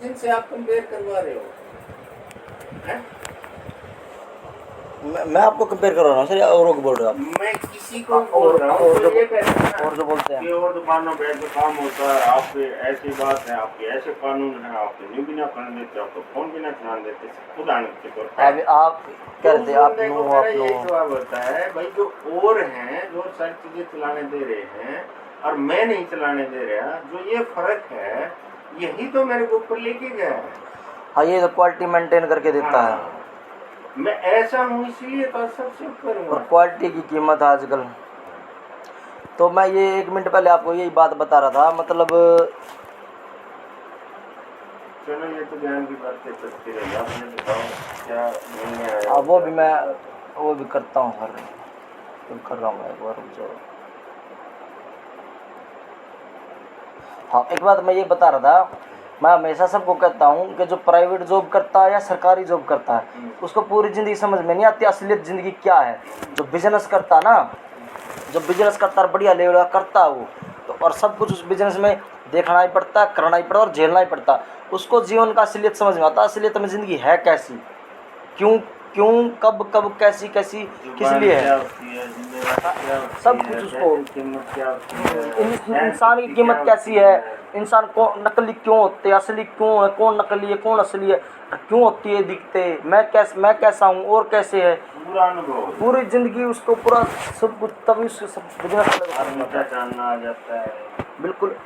जिनसे आप कंपेयर करवा रहे हो हैं? मैं आपको कंपेयर कर रहा हूँ सर, और को बोल रहे हो आप? मैं किसी को बोल रहा हूँ तो ये कहते हैं ना और जो बोलते हैं कि और दुकानों पे ऐसे काम होता है, आपके ऐसी बात है, आपके ऐसे कानून है, आपके न्यू भी ना करने देते, आपको फोन भी ना चलाने देते, खुद आने के तौर पर अभी आप कह रहे थे आप देखो नो मेरा आप यही नो। जवाब होता है भाई, जो और हैं जो सारी चीजें चलाने दे रहे हैं और मैं नहीं चलाने दे रहा, जो ये फर्क है यही तो मेरे को ऊपर लेके गया है। हाँ, ये तो क्वालिटी मेंटेन करके देता है। मैं ऐसा हूँ इसीलिए तो सबसे ऊपर हूँ। और क्वालिटी की कीमत आजकल, तो मैं ये 1 मिनट पहले आपको यही बात बता रहा था, मतलब चलो ये तो ज्ञान की बातें करती रही, आप मुझे बताओ क्या नहीं आया? वो भी करता हूँ सर, तो कर रहा हूँ एक बार जो। हाँ, एक बात मैं ये बता रहा था, मैं हमेशा सबको कहता हूँ कि जो प्राइवेट जॉब करता है या सरकारी जॉब करता है उसको पूरी ज़िंदगी समझ में नहीं आती असलियत ज़िंदगी क्या है। जो बिजनेस करता ना, जो बिजनेस करता है बढ़िया लेवल का करता है वो तो, और सब कुछ उस बिजनेस में देखना ही पड़ता है, करना ही पड़ता है और झेलना ही पड़ता है, उसको जीवन का असलियत समझ में आता है। असलियत में ज़िंदगी है कैसी, क्यों क्यों कब कब कैसी कैसी किस लिए है, सब कुछ उसको। इंसान की कीमत कैसी है, इंसान को नकली क्यों होते हैं, असली क्यों है, कौन नकली है कौन असली है, क्यों होती है दिखते, मैं कैसा हूँ और कैसे है, पूरा अनुभव, पूरी जिंदगी उसको पूरा सब कुछ, तभी उसको सब जानना आ जाता है। बिल्कुल।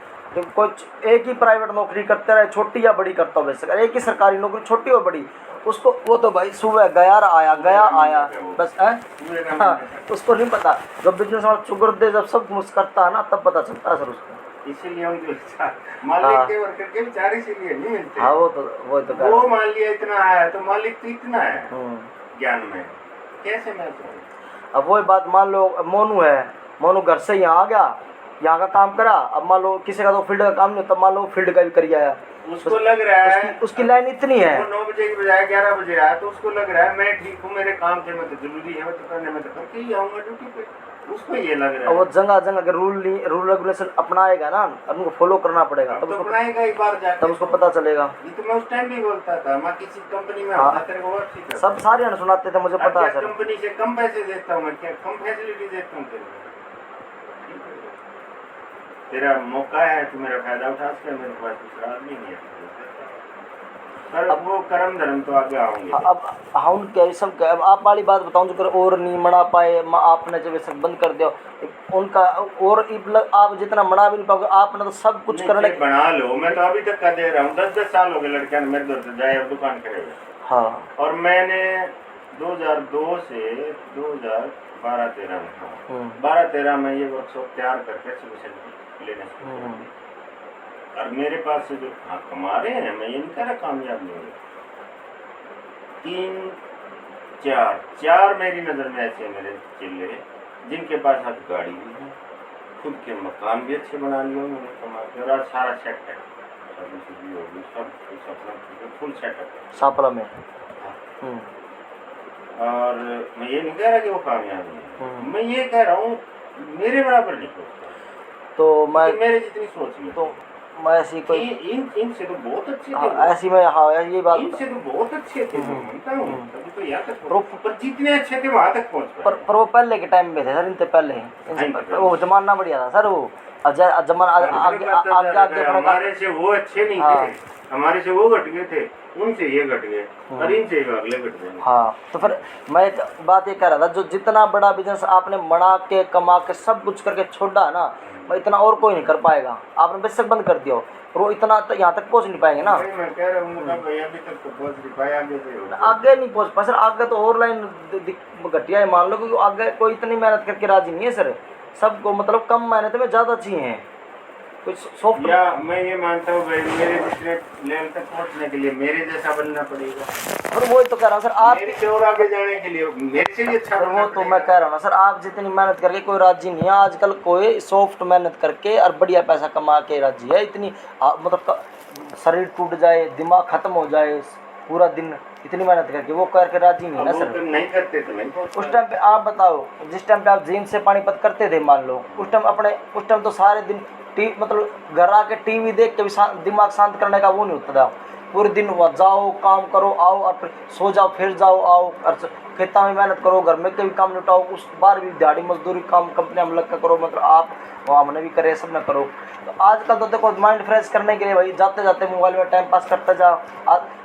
कुछ एक ही प्राइवेट नौकरी करते रहे, छोटी या बड़ी करता हो वैसे, एक ही सरकारी नौकरी छोटी और बड़ी, उसको वो तो भाई सुबह गया आया बस है। हाँ, उसको नहीं पता, जब बिजनेस वाला चुगर दे, जब सब कुछ करता है ना तब पता चलता है सर उसको। इसीलिए उनके मालिक के वर्कर के विचार इसीलिए नहीं मिलते। हाँ, वो मान लिया इतना है तो मालिक तो इतना है ज्ञान में, कैसे मैं अब वही बात मान लो मोनू है, मोनू घर से यहाँ आ गया, यहाँ का काम करा, अब मान लो किसी का तो फील्ड का काम नहीं होता, मान लो फील्ड का भी कर आया, उसको लग रहा है उसकी लाइन इतनी है, वो 9 बजे की बजाय 11 बजे आया तो उसको लग रहा है मैं ठीक हूँ, मेरे काम के मतलब जरूरी है, मैं तो करने में तो करके ही आऊँगा ड्यूटी पे, उसको ये लग रहा है। वो जगह के रूल रेगुलेशन अपनाएगा ना, उनको फॉलो करना पड़ेगा, तब उसको अपनाएगा एक बार जाके, तब उसको पता चलेगा। ये तो मैं उस टाइम भी बोलता था, मैं किसी कंपनी में होता तेरे को ठीक है, सब सारे सुनाते थे, मुझे पता है सर। कंपनी से कम पैसे देता हूँ मैं, क्या कम फैसिलिटी देता हूँ तेरा मौका है, तू मेरा फायदा उठा सके, मेरे पास दूसरा आदमी नहीं है, पर अब वो कर्म धर्म तो आगे आओगे। अब हम क्या सब क्या, अब आप वाली बात बताऊं जो और नहीं मना पाए, आपने जब सब बंद कर दिया उनका, और आप जितना मना भी नहीं पाओगे, आपने तो सब कुछ करने बना लो। मैं तो अभी तक का दे रहा हूँ, 10 साल हो गए लड़कियां मेरे दर से जाए दुकान करे हुए। हाँ, और मैंने 2002 से 2012-13 में 12-13 में ये वर्कशॉप तैयार करके सोल्यूशन लेने शुरू, और मेरे पास से जो कमा रहे हैं, मैं ये नहीं कह रहा कामयाब नहीं हुए, 3-4 मेरी नज़र में ऐसे मेरे चिल्ले जिनके पास आज गाड़ी भी है, खुद के मकान भी अच्छे बना लिए मैंने कमा के, और आज सारा सेट है, होगी सब कुछ अपना फुल सेटअप सापला में। और मैं ये नहीं कह रहा कि वो कामयाब नहीं है, मैं ये कह रहा हूँ मेरे बराबर नहीं सोचता, तो मैं मेरे जितनी सोच नहीं, तो मैं ऐसी कोई इनसे तो बहुत अच्छे थे, ऐसी में हाँ ये बात, इनसे तो बहुत अच्छे थे, मैं मानता हूँ, तभी तो यहाँ तक, पर जितने अच्छे थे वहाँ तक पहुँच पाए। पर वो पहले के टाइम में थे सर, इनसे पहले वो जमाना बढ़िया था सर, वो जमाना आगे हमारे से वो अच्छे नहीं थे, हमारे से वो घट गए थे, उनसे ये घट गए, और इनसे अगले घट गए। हाँ, तो फिर मैं एक बात ये कह रहा था, जो जितना बड़ा बिजनेस आपने बना के कमा के सब कुछ करके छोड़ा है ना, मैं इतना और कोई नहीं कर पाएगा। आपने बेशक बंद कर दिया हो, और वो इतना तो यहाँ तक पहुँच नहीं पाएंगे ना। मैं कह रहा हूँ अभी तक तो पहुँच नहीं पाए, आगे नहीं पहुँच पाए सर, आगे तो और लाइन घटिया है मान लो, क्योंकि आगे कोई इतनी मेहनत करके राजी नहीं है सर, सबको मतलब कम मेहनत में ज़्यादा चाहिए हैं कुछ सॉफ्ट। या मैं ये मानता हूँ भाई, मेरे दूसरे लेवल तक पहुँचने के लिए मेरे जैसा बनना पड़ेगा, और वही तो कह रहा हूँ सर, आप मेरे से और आगे जाने के लिए मेरे से भी अच्छा, वो तो मैं कह रहा हूँ ना सर, आप जितनी मेहनत करके कोई राजी नहीं है आजकल, कोई सॉफ्ट मेहनत करके और बढ़िया पैसा कमा के राजी है, इतनी मतलब शरीर टूट जाए, दिमाग खत्म हो जाए पूरा दिन, इतनी मेहनत करके वो करके राजी नहीं है ना सर। नहीं करते तो नहीं। उस टाइम पे आप बताओ, जिस टाइम पे आप जीन से पानीपत करते थे मान लो, उस टाइम तो सारे दिन मतलब घर आके टीवी देख के भी दिमाग शांत करने का वो नहीं होता था, पूरे दिन वहाँ जाओ, काम करो, आओ और फिर सो जाओ, फिर जाओ आओ, और खेता में मेहनत करो, घर में कभी काम निपटाओ, उस बार भी दिहाड़ी मजदूरी काम कंपनी में लग कर करो, मतलब आप वहाँ हमने भी करे, सब ने करो। तो आजकल तो देखो माइंड फ्रेश करने के लिए भाई जाते जाते मोबाइल में टाइम पास करते जा,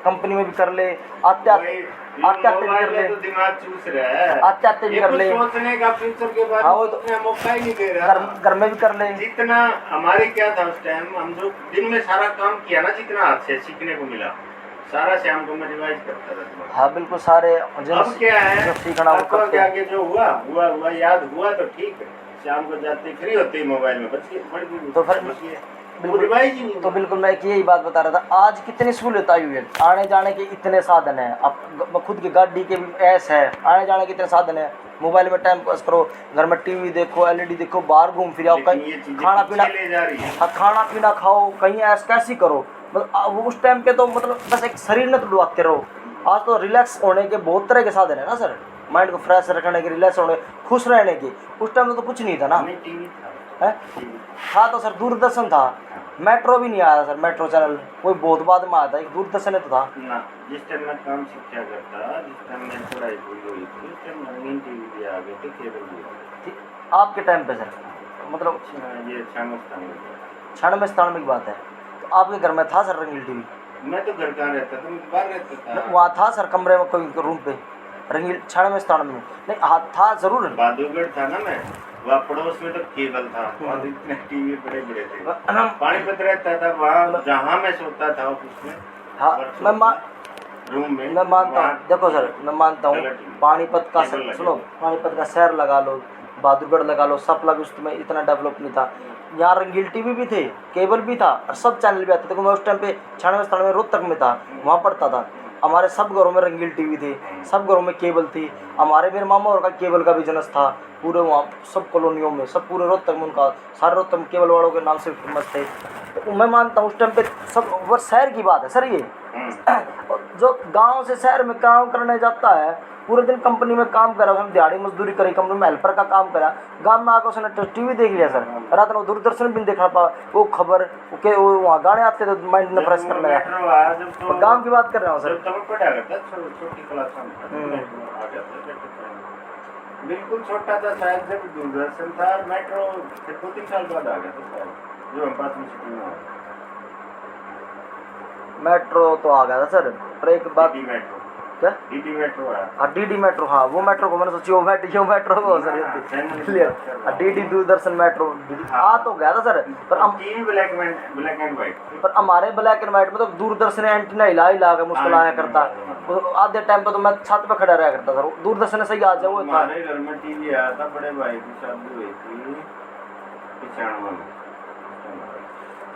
कंपनी में भी कर ले, आते आते भी कर ले, तो दिमाग चूस रहा है, आते आते भी कर ले, सोचने का फ्यूचर के बारे में सोचने का मौका ही नहीं दे रहा। घर में भी कर ले। जितना हमारे क्या था उस टाइम, हम जो दिन में सारा काम किया ना, जितना हाथ से सीखने को मिला, सारा शाम को मैं रिवाइज करता था। हाँ बिल्कुल, सारे अब क्या है, सीखना आपको क्या कि जो हुआ हुआ हुआ याद हुआ तो ठीक है, शाम को जाते फ्री होते ही मोबाइल में बच गए, तो फिर तो बिल्कुल मैं यही बात बता रहा था, आज कितनी सहूलियत आई हुई है, आने जाने के इतने साधन है, अब खुद की गाड़ी के भी ऐस है, आने जाने के इतने साधन है, मोबाइल में टाइम पास करो, घर में टीवी देखो, एलईडी देखो, बाहर घूम फिर आओ, कहीं खाना पीना ले जा रही है, खाना पीना खाओ, कहीं ऐस कैसी करो, मतलब वो उस टाइम पे तो मतलब बस एक शरीर ने तो डुबाते रहो। आज तो रिलैक्स होने के बहुत तरह के साधन है ना सर, माइंड को फ्रेश रखने के, रिलैक्स होने, खुश रहने की। उस टाइम में तो कुछ नहीं था ना, था तो सर दूरदर्शन था, मेट्रो भी नहीं आया सर, मेट्रो चैनल कोई बहुत बाद में आया था, एक दूरदर्शन तो था ना। जिस टाइम मैं काम सीखा करता, जिस टाइम मैं पढ़ाई पूरी हुई थी, उस टाइम रंगीन टीवी भी आ गए थे, केबल भी आ गए थे। आपके टाइम पे सर, मतलब ये 96 97 की बात है, तो आपके घर में था सर रंगीन टीवी? मैं तो घर कहाँ रहता था, मैं तो बाहर रहता था। वहाँ था सर कमरे में कोई रूम पे रंगीन 96 97 में? नहीं हाँ था जरूर, बहादुरगढ़ था ना मैं, वहाँ पड़ोस में तो केबल था, वहाँ इतने टीवी बड़े बड़े थे, पानीपत रहता था, वहाँ जहाँ मैं सोता था उसमें, हाँ मैं रूम में मैं मानता हूँ, देखो सर मैं मानता हूँ, पानीपत का सुनो, पानीपत का शहर लगा लो, बहादुरगढ़ लगा लो, सब लग उसमें इतना डेवलप नहीं था, यहाँ रंगील टीवी भी थे, केबल भी था और सब चैनल भी आते थे। मैं उस टाइम पे 96 97 रोहतक में था, वहाँ पढ़ता था, हमारे सब घरों में रंगील टीवी थे, सब घरों में केबल थी, हमारे मेरे मामा और का केबल का बिजनेस था, पूरे वहाँ सब कॉलोनियों में, सब पूरे रोहतक में उनका, सारे रोहतक में केबल वालों के नाम से फेमस थे। तो मैं मानता हूँ उस टाइम पे सब, वो शहर की बात है सर ये, जो गांव से शहर में काम करने जाता है, पूरे दिन कंपनी में काम करा, उसने दिहाड़ी मजदूरी करी, कंपनी में हेल्पर का काम करा, गांव में आकर उसने टीवी देख लिया सर, रात में दूरदर्शन भी नहीं देखा पा, वो खबर वो वहाँ गाने आते थे, माइंड ने फ्रेश कर लगा। तो गांव की बात कर रहा हूँ सर, बिल्कुल छोटा था शायद जब दूरदर्शन था, मेट्रो 2-3 साल बाद आ गया था शायद, जो हम 5वीं छठी में आया। मेट्रो तो आ गया था सर, पर एक बात, मेट्रो क्या डीडी मेट्रो है, हाँ डीडी मेट्रो, हाँ वो मेट्रो को मैंने सोची वो मेट्रो को सर, डीडी दूरदर्शन मेट्रो आ तो गया था सर, पर हम टीवी ब्लैक एंड व्हाइट, पर हमारे ब्लैक एंड व्हाइट में तो दूरदर्शन एंटीना हिला के मुश्किल आया करता, तो आधे टाइम पे तो मैं छत पे खड़ा रहा करता सर, दूरदर्शन सही आ जाए वो था। हमारे घर में टीवी आया था, बड़े भाई की शादी हुई थी 95 में,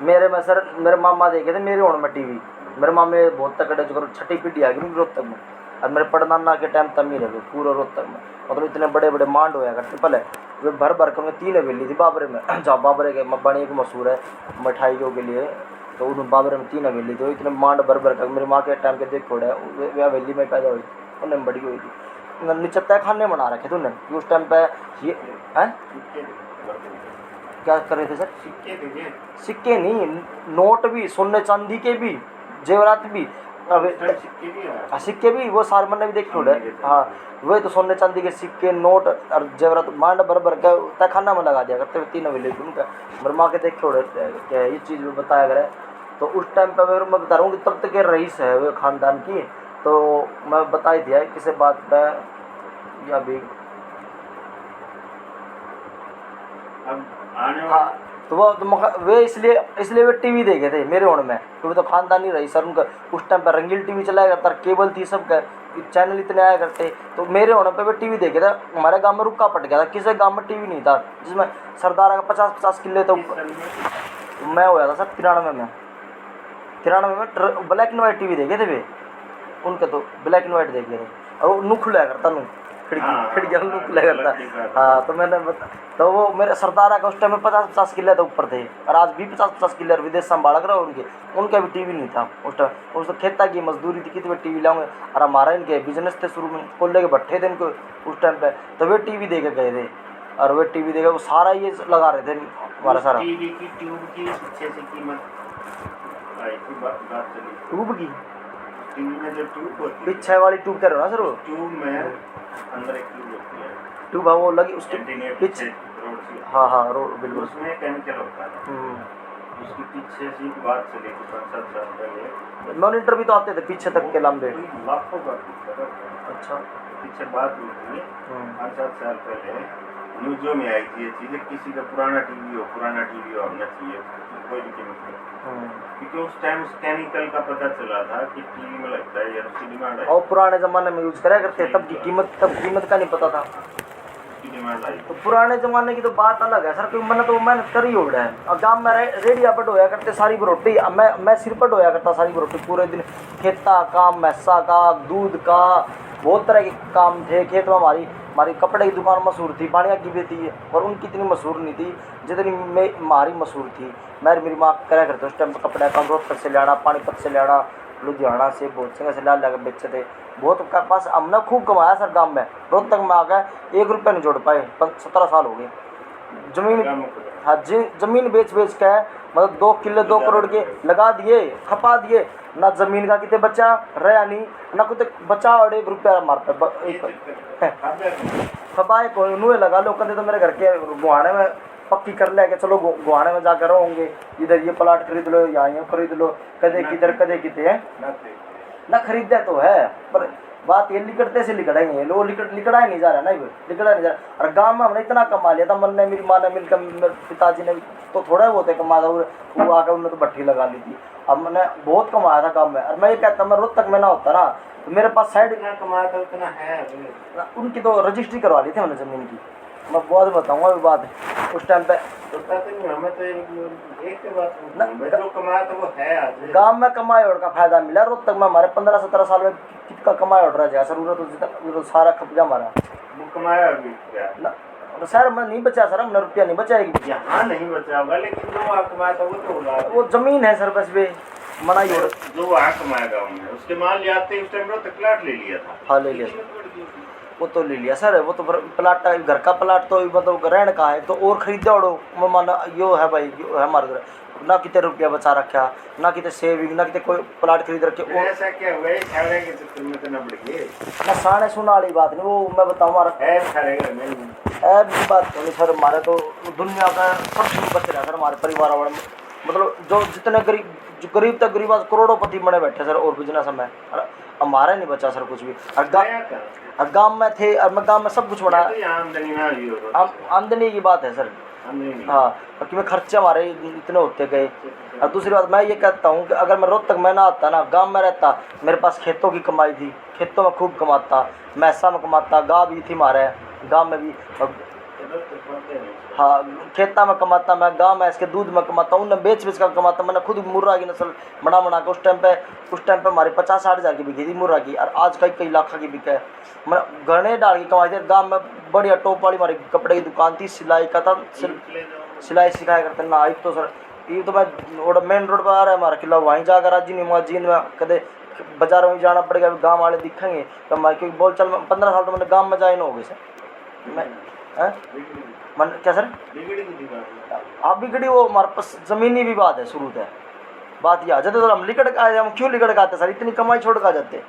मेरे में सर मेरे मामा देखे थे मेरे होने में टीवी, मेरे मामे बहुत तकड़े जो छठी पीढ़ी आ गई रोहतक में, और मेरे पड़नाना के टाइम तमी रहे पूरा रोहतक में, मतलब इतने बड़े बड़े मांड होया करते पहले, वे भर भर कर 3 हवेली थी बाबरे में, जहाँ बाबरे के बनी एक मशहूर है मिठाइयों के लिए, तो उन बाबरे में 3 हवेली थी, इतने मांड भर भर कर मेरी माँ के टाइम के देख खोड़ा वे हवेली में पैदा हुई, उन्हें बड़ी हुई थी, नीचे तय खाने बना रखे थे उन्हें उस टाइम पे। ये हैं क्या कर रहे थे सर? सिक्के नहीं, नोट भी, सोने चांदी के भी, जेवरात भी, सिक्के भी वो सारमन ने भी देख छोड़े, हाँ वही तो सोने चांदी के सिक्के नोट और जेवरात मांड बरबर के तहखाना में लगा दिया करते 3 हवेली उनका, बरमा के देख छोड़े क्या ये चीज़ भी बताया करे। तो उस टाइम पर मैं बता रहा हूँ कि तब तक के रईस है वो ख़ानदान की, तो मैं बता ही दिया किसी बात पर या भी हाँ, तो वे इसलिए वे टीवी देखे थे मेरे होने में, क्योंकि तो खानदानी रही सर उनका, उस टाइम पर रंगील टीवी चलाया करता, केबल थी सब का चैनल इतने आया करते, तो मेरे होने पे वे टीवी देखे था। हमारे गांव में रुका पट गया था, किसी गांव में टीवी नहीं था, जिसमें सरदारा का 50-50 किले, तो मैं होया था सर 93 में ब्लैक एंड वाइट टीवी देखे थे वे उनके, तो ब्लैक एंड वाइट देखे थे, और वो नुख लिया करता खिड़की नुख लिया करता। हाँ तो मैंने तो वो मेरे सरदारा का उस टाइम में 50-50 किले तो ऊपर थे, और आज भी 50-50 किले विदेश संभाल कर उनके भी टीवी नहीं था उस टाइम, उस तो खेता की मजदूरी थी, कितने टीवी लाऊंगे, और हमारा इनके बिजनेस थे शुरू में, कोयले के भट्ठे थे इनको उस टाइम पे, तो वे टीवी दे के गए थे, और वे टीवी देखे वो सारा ये लगा रहे थे हमारा सारा। टीवी की ट्यूब की अच्छे से कीमत आई थी बात चली ट्यूब की टीवी में जो ट्यूब होती है पीछे वाली ट्यूब कह रहे हो ना सर वो ट्यूब में अंदर एक ट्यूब होती है ट्यूब हाँ वो लगी उसके एंटीना पीछे रोड से हाँ रोड बिल्कुल उसमें केमिकल होता है उसके पीछे से बात चली थी 5-7 साल पहले मॉनिटर भी तो आते थे पीछे तक के लंबे लाखों का अच्छा पीछे बात हुई थी 5-7 साल पहले न्यूज़ों में आई थी ये चीज़ें किसी का पुराना टीवी हो होना चाहिए कोई भी केमिकल क्योंकि उस टाइम उस केमिकल का पता चला था कि टीवी में लगता है यार उसकी डिमांड है और पुराने ज़माने में यूज़ करा करते तब की कीमत का नहीं पता था उसकी डिमांड आई तो पुराने ज़माने की तो बात अलग है सर, क्योंकि मैंने तो मेहनत करी हो है। अब गाँव में रेडिया पर ढोया करते सारी रोटी, अब मैं सिर पर ढोया करता सारी रोटी पूरे दिन, खेता काम, भैंसा का दूध का, बहुत तरह के काम थे खेत में। हमारी कपड़े की दुकान मशहूर थी, बाणिया की भी थी, और उनकी इतनी मशहूर नहीं थी जितनी हमारी मशहूर थी। मेरी माँ करा करते उस टाइम कपड़ा काम रोहतक से लाना, पानीपत से लाना, लुधियाना से बहुत जगह से ला बेचते थे। बहुत पास हमने खूब कमाया सर गाँव में। रोहतक में आ गए 1 रुपया नहीं जोड़ पाए, 17 साल हो गए। जमीन बेच के मतलब 2 किले 2 करोड़ के लगा दिए, खपा दिए ना। जमीन का कितने बचा रहा नहीं ना, कुछ बचा और 1 रुपया मारता खपाए को नुए लगा लो। कहते तो मेरे घर के गुहाने में पक्की कर ले के चलो गुहाने में जाकर रहोगे, इधर ये प्लाट खरीद लो, यहाँ खरीद लो, कदे किधर कदे किते है ना खरीदे तो है। पर बात ये लिकड़ते से लिकड़ाएंगे लोग, लिकड़ा नहीं जा रहा ना, लिकड़ा नहीं जा रहा। और गांव में हमने इतना कमा लिया था, मन ने मेरी माँ ने मिलकर, मेरे पिताजी ने तो थोड़ा बहुत कमा था, वो आकर उन्होंने तो भट्टी लगा ली थी। अब मैंने बहुत कमाया था गाँव में। और मैं ये कहता मैं रोहतक में ना होता ना तो मेरे पास साइड कमाया था उतना है। उनकी तो रजिस्ट्री करवा ली थी मैंने ज़मीन की। मैं बहुत बताऊंगा अभी बात उस टाइम पे। जो कमाया तो वो है आज। गाँव में कमाई और का फायदा मिला, रोहतक में हमारे 15-17 साल में कितना कमाई और रह जाएगा सर, तो सारा खप गया हमारा। वो कमाया भी ना सर मैं नहीं बचा सर, हमने रुपया नहीं बचाएगी। यहाँ नहीं बचा होगा, लेकिन जो वहाँ कमाया था वो तो होगा। वो जमीन है सर बस वे मना ही हो जो वहाँ कमाएगा उन्हें उसके माल ले आते उस टाइम रोहतक प्लाट ले लिया था। हाँ ले लिया, वो तो ले लिया सर। वो तो प्लाट घर का प्लाट तो मतलब रहने का है तो और खरीदे उड़ो माना यो है भाई, यो है हमारे घर ना कितने रुपया बचा रखा, ना कितने सेविंग, ना कितने कोई प्लाट खरीद रखे। ऐसा क्या हुआ है खाने के चक्कर में तो ना बढ़ गए ना साने सुना वाली बात नहीं, वो मैं बताऊँ हमारा भी बात नहीं सर। हमारे तो दुनिया का सब बच रहा है सर हमारे परिवार वाले, मतलब जो जितने गरीब तक गरीब करोड़ोंपति बने बैठे सर, और बिजनेस में हमारा नहीं बचा सर कुछ भी। और गाँव में थे, और मैं गाँव में सब कुछ बना, आमदनी की बात है सर। हाँ, क्योंकि मैं खर्चे हमारे इतने होते गए। और दूसरी बात मैं ये कहता हूँ कि अगर मैं रोहतक में ना आता ना, गांव में रहता, मेरे पास खेतों की कमाई थी, खेतों में खूब कमाता, मैसा में कमाता, गाय भी थी हमारे गांव में भी। हाँ खेता में कमाता मैं, गांव में इसके दूध में कमाता, उन्हें बेच कर कमाता। मैंने खुद मुर्रा की नस्ल बना के उस टाइम पे हमारी 50-60 हज़ार की बिकी थी मुर्रा की, और आज कई लाख की बिका है। मैं घने डाल की कमाई थी। गाँव में बढ़िया टॉप वाली हमारी कपड़े की दुकान थी, सिलाई का था, सिलाई सिखाया करते ना। आज तो सर ये तो मैं मेन रोड पर आ रहा है हमारा किला, वहीं जाकर आज जीन में कदे बाजारों में जाना पड़ेगा, गाँव वाले दिखेंगे तो हमारे, क्योंकि बोल चल 15 साल तो मैंने गाँव में जाए ना हो गए सर। मैं मन क्या सर आप बिगड़ी, वो हमारे पास ज़मीनी विवाद है शुरू से। बात यह आ जाते तो हम लिकड़ के आए, हम क्यों लिकड़ के आते सर, इतनी कमाई छोड़ कर जाते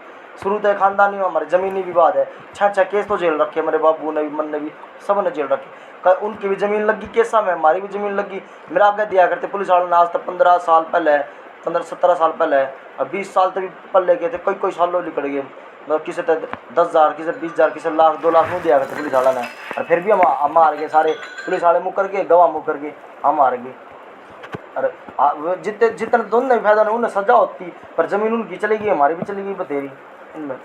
शुरू से। खानदानी में हमारे ज़मीनी विवाद है, 6 केस तो जेल रखे मेरे बाबू ने भी, मन ने भी, सब ने जेल रखे। उनकी भी ज़मीन लगी केसा में, हमारी भी ज़मीन लगी। मेरा आगे दिया करते पुलिस वाले ने, आज तक 15 साल पहले, 15-17 साल पहले, और 20 साल तक भी पल्ले गए थे, कोई सालों लिकड़ गए। मतलब किसी तक 10,000, किसी 20,000, किसी लाख 2 लाख नहीं दिया करते पुलिस वाला ने। और फिर भी हम हार गए सारे, पुलिस वाले मुकर गए, गवाह मुकर गए, हम हार गए। अरे जितने दोनों ही फायदा नहीं, उन्हें सजा होती, पर ज़मीन उनकी चली गई, हमारी भी चली गई बतेरी। इनमें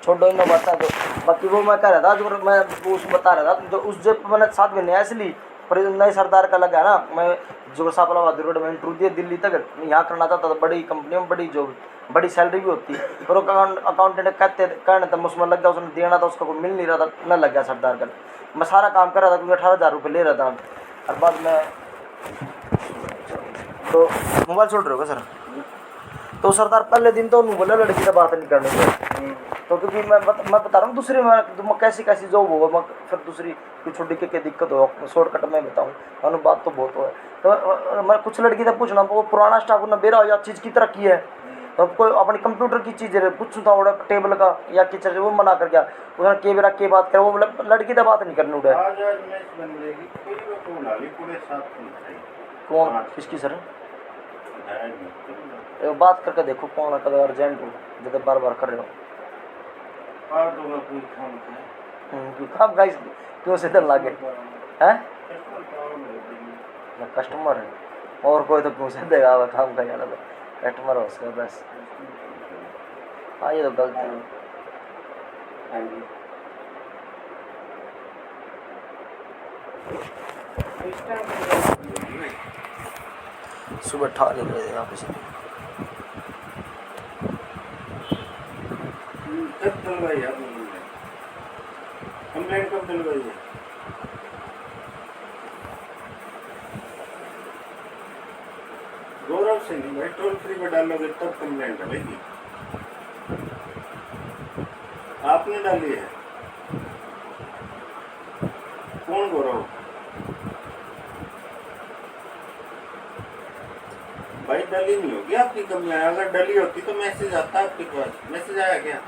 छोड़ो इन बात तो बाकी वो मैं कह रहा था, जो मैं उस बता रहा था, जो उस जब मैंने 7 महीने इसलिए पर नए सरदार का लगा ना, मैं जो सापलाबाद रोड में इंटरव्यू दिया दिल्ली तक, यहाँ करना चाहता था, बड़ी कंपनी में बड़ी जॉब, बड़ी सैलरी भी होती है। पर वो अकाउंटेंट कहने तब उसमें लग गया, उसने देना था, उसका कोई मिल नहीं रहा था, न लग गया सरदार का। मैं सारा काम कर रहा था क्योंकि 18,000 रुपये ले रहा था। और बाद में तो मोबाइल छोड़ रहे हो सर, तो सरदार पहले दिन तो उन्होंने बोला लड़की से बात नहीं करनी चाहिए। तो क्योंकि मैं बता रहा हूँ दूसरी मैं कैसी जॉब होगा, मैं फिर दूसरी कोई छोटी के दिक्कत हो, शॉर्टकट में बताऊँ, बात तो बहुत हो है। तो मैं कुछ लड़की से पूछना वो पुराना स्टाफ ना बेरा या चीज़ की तरह की है, तो कोई अपनी कंप्यूटर की चीज़ है कुछ था उड़ा टेबल का या किचन वो मना कर गया उसने के बेरा के बात कर वो लड़की से बात नहीं करनी उड़े। आज मैच बन जाएगी कोई वो कौन आली पूरे साथ में है कौन किसकी सर है बात करके देखो कौन है कदर अर्जेंट हो जब बार बार कर रहे हो और तो मैं कोई काम है काम गाइस क्यों से डर लागे हैं कस्टमर है और कोई तो क्यों से देगा वो काम का जाना तो कस्टमर हो उसका बस। हाँ ये तो गलत है। हाँ जी सुबह ठा नहीं रहे यहाँ पे से कब डलवाई आपने कंप्लेंट कब डलवाई है गौरव से नहीं भाई टोल फ्री पर डालोगे तब कंप्लेंट डलेगी आपने डाली है कौन गौरव भाई डली नहीं होगी आपकी कंप्लेंट अगर डली होती तो मैसेज आता आपके पास मैसेज आया क्या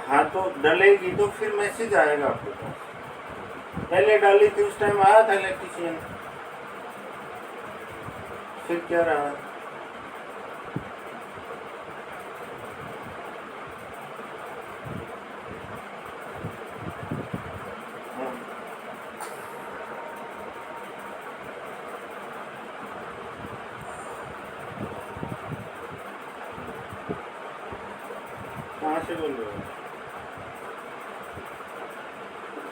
हाँ तो डलेगी तो फिर मैसेज आएगा आपके पास पहले डाली थी उस टाइम आया था इलेक्ट्रिशियन फिर क्या रहा कहाँ से बोल रहे हो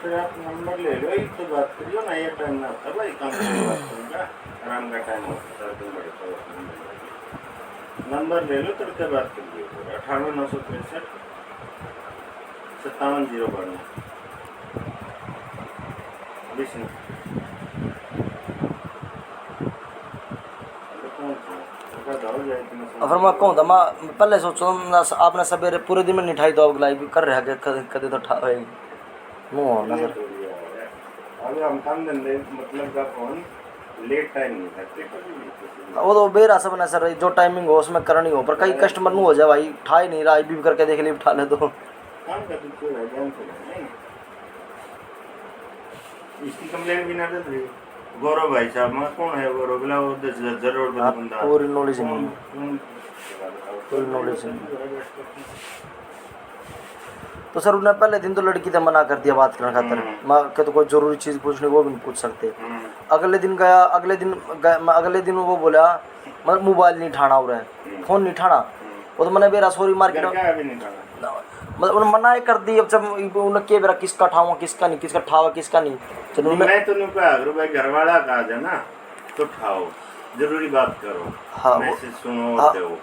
फिर आप नंबर ले लो एक तो बात करियो ना ये टाइम ना होता भाई काम की बात करूँगा आराम का टाइम होता है तुम बड़े तो नंबर ले लो तड़के बात करिए 98 963 57 0 फिर मैं कहूँ था मैं पहले सोचो आपने सवेरे पूरे दिन में नहीं ठाई तो अब लाइव कर रहे कदे तो ठा मुँह हो ना सर अभी हम काम धंधे मतलब का फोन लेट टाइम नहीं करते वो तो बेरा सब ना सर जो टाइमिंग हो उसमें करनी हो पर कई कस्टमर नहीं हो जाए भाई ठा ही नहीं रहा भी करके देख ली उठा ले तो काम का तो है ध्यान से नहीं इसकी कंप्लेंट भी ना दे गौरव भाई साहब मैं कौन है गौरव बोला वो 10,000 रोड का बंदा पूरी नॉलेज नहीं पूरी नॉलेज नहीं तो सर उन्होंने पहले दिन तो लड़की से मना कर दिया बात करने खातर मैं क्या तो कोई जरूरी चीज़ पूछनी वो भी नहीं पूछ सकते अगले दिन गया अगले दिन वो बोला मतलब मोबाइल नहीं ठाना हो रहा है फोन नहीं ठाना वो तो मैंने बेरा सॉरी मार्केट मतलब उन्होंने मना ही कर दी अब जब उन्होंने के बेरा किसका ठावा किसका नहीं किसका ठावा किसका नहीं चलो मैं तो नहीं कहा अगर भाई घर वाला कहा जाए ना तो ठाओ जरूरी बात करो हाँ मैसेज सुनो होते हो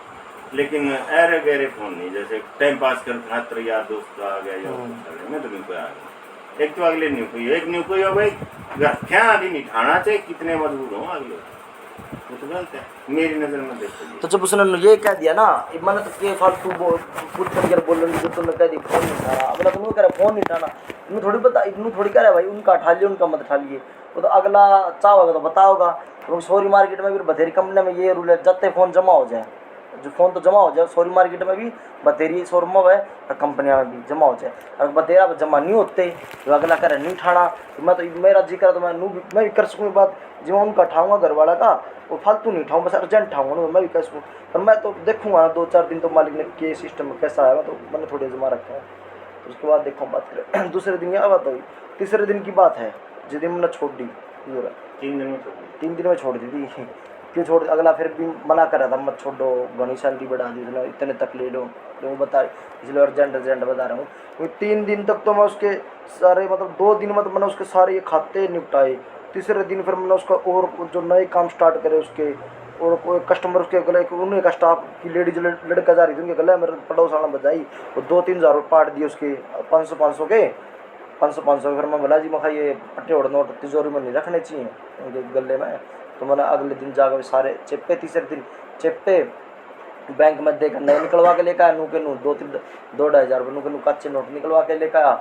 लेकिन ऐरे गहरे फोन नहीं जैसे टाइम पास कर खातर यार दोस्त आ गया या मैं तो नहीं कहा एक तो अगले न्यू कोई एक न्यू कोई हो भाई घर क्या अभी नहीं ठाना चाहिए कितने मजबूर हो अगले वो तो गलत है मेरी नजर में देखो तो जब उसने ये कह दिया ना मैंने तो के फालतू पूछ कर बोल रही जो तुमने कह दी फोन नहीं उठाना अब तुम कह रहे फोन नहीं उठाना इन्हें थोड़ी बता इन्हें थोड़ी कह रहा है भाई उनका उठा लिया उनका मत उठा लिए वो तो अगला चाहोगा तो बताओगा तो सॉरी मार्केट में भी बथेरी कंपनी में ये रूल है जब फोन जमा हो जाए जो फ़ोन तो जमा हो जाए सॉरी मार्केट में भी बतेरी शोरूम में है और कंपनियाँ में भी जमा हो जाए अगर बतेरा जमा नहीं होते तो अगला करे नहीं उठाना तो मैं तो मेरा जी करा तो मैं भी कर सकूँ बात जो उनका उठाऊँगा घर वाला का वो फालतू नहीं उठाऊँ बस अर्जेंट उठाऊँगा ना मैं भी कर सकूँ पर मैं तो देखूँगा ना 2-4 दिन तो मालिक ने के सिस्टम में कैसा है तो मैंने थोड़े जमा रखा है तो उसके बाद देखो बात करें दूसरे दिन क्या बात हुई तीसरे दिन की बात है जिस दिन मैंने छोड़ दी 3 दिन में छोड़ दी थी क्यों छोड़ अगला फिर भी मना कर रहा था मत छोड़ो घनी सैलरी बढ़ा दी इसने इतने तक ले लो तो वो बता इसलिए अर्जेंट बता रहा हूँ क्योंकि 3 दिन तक तो मैं उसके सारे मतलब 2 दिन में तो मैंने उसके सारे ये खाते निपटाए तीसरे दिन फिर मैंने उसका और जो नए काम स्टार्ट करे उसके और कोई कस्टमर उसके गले उन्हें का स्टाफ की लेडीज लड़का जा रही थी उनके गले मेरे पड़ोसाना बजाई वो 2-3 हज़ार पाट दिए उसके 500 के 500 फिर मैं बोला जी मैं ये पट्टे और नोट तिजोरी में नहीं रखने चाहिए उनके गले में तो मैंने अगले दिन जाकर सारे चिप्पे तीसरे दिन चिप्पे बैंक में देकर नए निकलवा के लेकर आया नू के नू 2-2.5 हज़ार रुपये नू के नू कच्चे नोट निकलवा के लेकर आया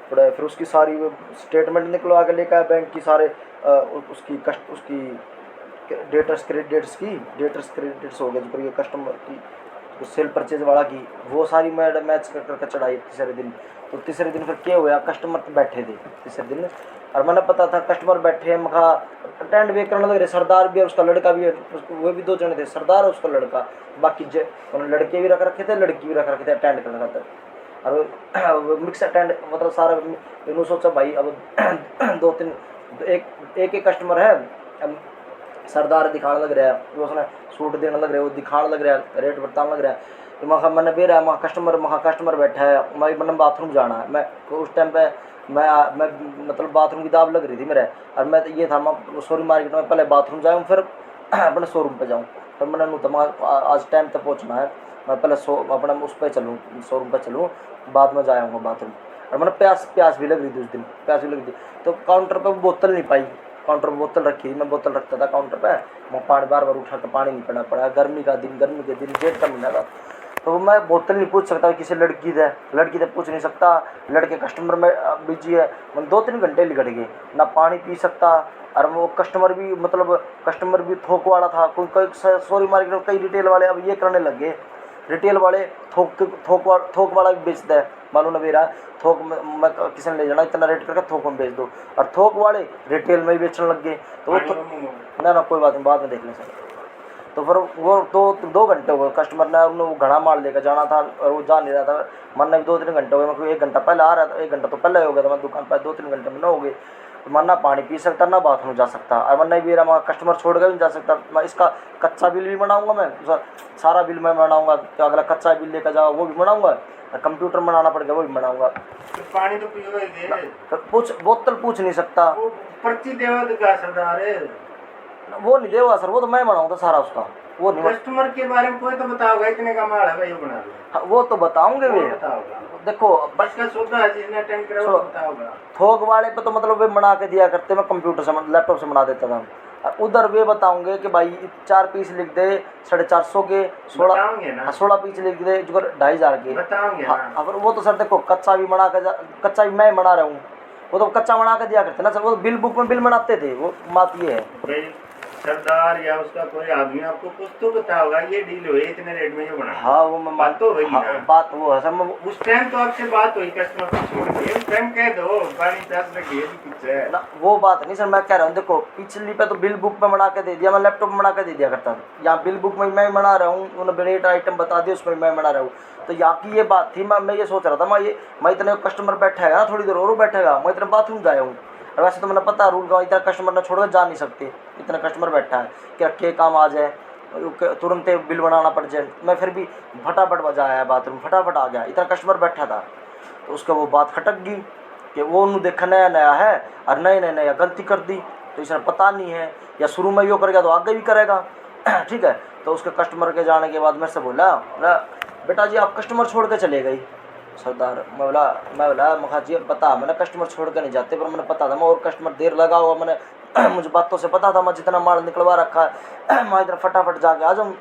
पड़ा है। फिर उसकी सारी वो स्टेटमेंट निकलवा के लेकर आया बैंक की, सारे उसकी डेटर्स क्रेडिट्स हो गए जो ये कस्टमर की सेल परचेज वाला की, वो सारी मैच कर करके चढ़ाई तीसरे दिन। तो तीसरे दिन फिर क्या हुआ, कस्टमर तो बैठे थे तीसरे दिन, और मैंने पता था कस्टमर बैठे हैं, मखा अटेंड भी करने लग रहे, सरदार भी है उसका लड़का भी है, वो भी 2 जने थे, सरदार और उसका लड़का, बाकी लड़के भी रख रखे थे, लड़की भी रख रखे थे अटेंड करने खातर। और मिक्स अटेंड मतलब सारा इन्होंने सोचा भाई अब 2-3 एक कस्टमर है, अब सरदार दिखाने लग रहा है, वो उसने सूट देने लग रहा है, वो दिखाने लग रहा है, रेट बताने लग रहा है, तो मैंने भी रहा है कस्टमर बैठा है, मैंने बाथरूम जाना है। मैं उस टाइम पे मैं मतलब बाथरूम की दाब लग रही थी मेरे, और मैं ये था मैं सॉरी मार्केट में पहले बाथरूम जाऊँ फिर अपने शोरूम पे जाऊँ। फिर मैंने नू तो आज टाइम तक पहुँचना है, मैं पहले अपना उस पर चलूँ, शोरूम पर चलूँ, बाद में जाऊँगा बाथरूम। और मैंने प्यास भी लग रही थी उस दिन, प्यास भी लग रही थी, तो काउंटर पर बोतल नहीं पाई, काउंटर पर बोतल रखी थी, मैं बोतल रखता था काउंटर पे, मैं पानी बार उठा के पानी नहीं पीना पड़ा, गर्मी के दिन जेठ का महीना था, तो मैं बोतल नहीं पूछ सकता किसी लड़की से पूछ नहीं सकता, लड़के कस्टमर में बिजी है, मैं 2-3 घंटे निकट गए, ना पानी पी सकता। और वो कस्टमर भी थोक वाला था, कोई सॉरी मार्केट में कई रिटेल वाले अब ये करने लग गए, रिटेल वाले थोक वाला भी बेचता है, मालूम नहीं रहा थोक में मैं किसी ने ले जाना इतना रेट करके थोक में बेच दो, और थोक वाले रिटेल में ही बेचने लग गए। तो वो ना कोई बात नहीं, बाद में देख लें सर। तो फिर वो 2 घंटे हो गए, कस्टमर ने वो घड़ा मार लेकर जाना था और वो जा नहीं रहा था, मरना भी 2-3 घंटे हो गए, मैं 1 घंटा पहले आ रहा था, 1 घंटा तो पहले हो गया था, मैं दुकान पर 2-3 घंटे में न हो गए, तो मैं ना पानी पी सकता ना बाथरूम जा सकता, और मैं नहीं भी रहा, कस्टमर छोड़ कर भी जा सकता। मैं इसका कच्चा बिल भी बनाऊंगा, मैं सारा बिल मैं बनाऊंगा, तो अगला कच्चा बिल लेकर जाओ वो भी बनाऊंगा, कंप्यूटर बनाना पड़ेगा वो भी बनाऊंगा। तो पानी तो पियो, बोतल पूछ नहीं सकता, पर्ची देवा तो क्या सरदार है, वो नहीं देगा सर, वो तो मैं बनाऊंगा सारा उसका, वो नहीं। कस्टमर के बारे में कोई तो बताओगा इतने का माल है भाई वो बना दो, वो तो बताऊंगे वे, देखो बस का सौदा है जिसने अटेंड करा वो बताओगा। थोक वाले पे तो मतलब वे बना के दिया करते, मैं कंप्यूटर से लैपटॉप से बना देता था, और उधर वे बताऊंगे कि भाई 4 पीस लिख दे 450 के, 16 पीस लिख दे जो 2500 के बताओगे। अब वो तो सर देखो कच्चा भी मैं बना रहा हूँ, वो तो कच्चा बना के दिया करते ना सर, वो बिल बुक में बिल बनाते थे, वो बात ये है। सरदार या उसका कोई आदमी आपको कुछ तो बताओगा ये डील हुई इतने रेट में जो बना। हाँ वो मैं बात तो वही ना, बात वो है सर, मैं उस टाइम तो आपसे बात हुई कस्टमर को छोड़ के, उस टाइम कह दो पानी प्यास लगी है कुछ है ना, वो बात नहीं सर, मैं कह रहा हूँ देखो पिछली पे तो बिल बुक में बना के दे दिया, मैं लैपटॉप में बना के दे दिया करता था, यहाँ बिल बुक में मैं बना रहा हूँ, उन्होंने रेट आइटम बता दिया उसमें मैं बना रहा हूँ। तो यहाँ की ये बात थी, मैं ये सोच रहा था मैं इतने कस्टमर बैठेगा ना, थोड़ी देर और बैठेगा, मैं इतने बाथरूम जाया हूँ, और वैसे तो मैंने पता रूल का इतना कस्टमर ने छोड़कर जा नहीं सकते, इतना कस्टमर बैठा है क्या के काम आ जाए तुरंत बिल बनाना पड़ जाए, मैं फिर भी फटाफट बजाया बाथरूम, फटाफट आ गया, इतना कस्टमर बैठा था। तो उसका वो बात खटक गई कि वो उन्होंने देखा नया है और नया गलती कर दी, तो इसने पता नहीं है, या शुरू में यो करेगा तो आगे भी करेगा ठीक है। तो उसके कस्टमर के जाने के बाद मेरे से बोला बेटा जी आप कस्टमर छोड़ के चले गई सरदार, मैं बोला मखा जी पता मैंने कस्टमर छोड़ के नहीं जाते, पर मैंने पता था मैं और कस्टमर देर लगा हुआ, मैंने मुझे बातों से पता था मैं जितना माल निकलवा रखा है मैं इधर फटाफट जाके आ जाऊँ।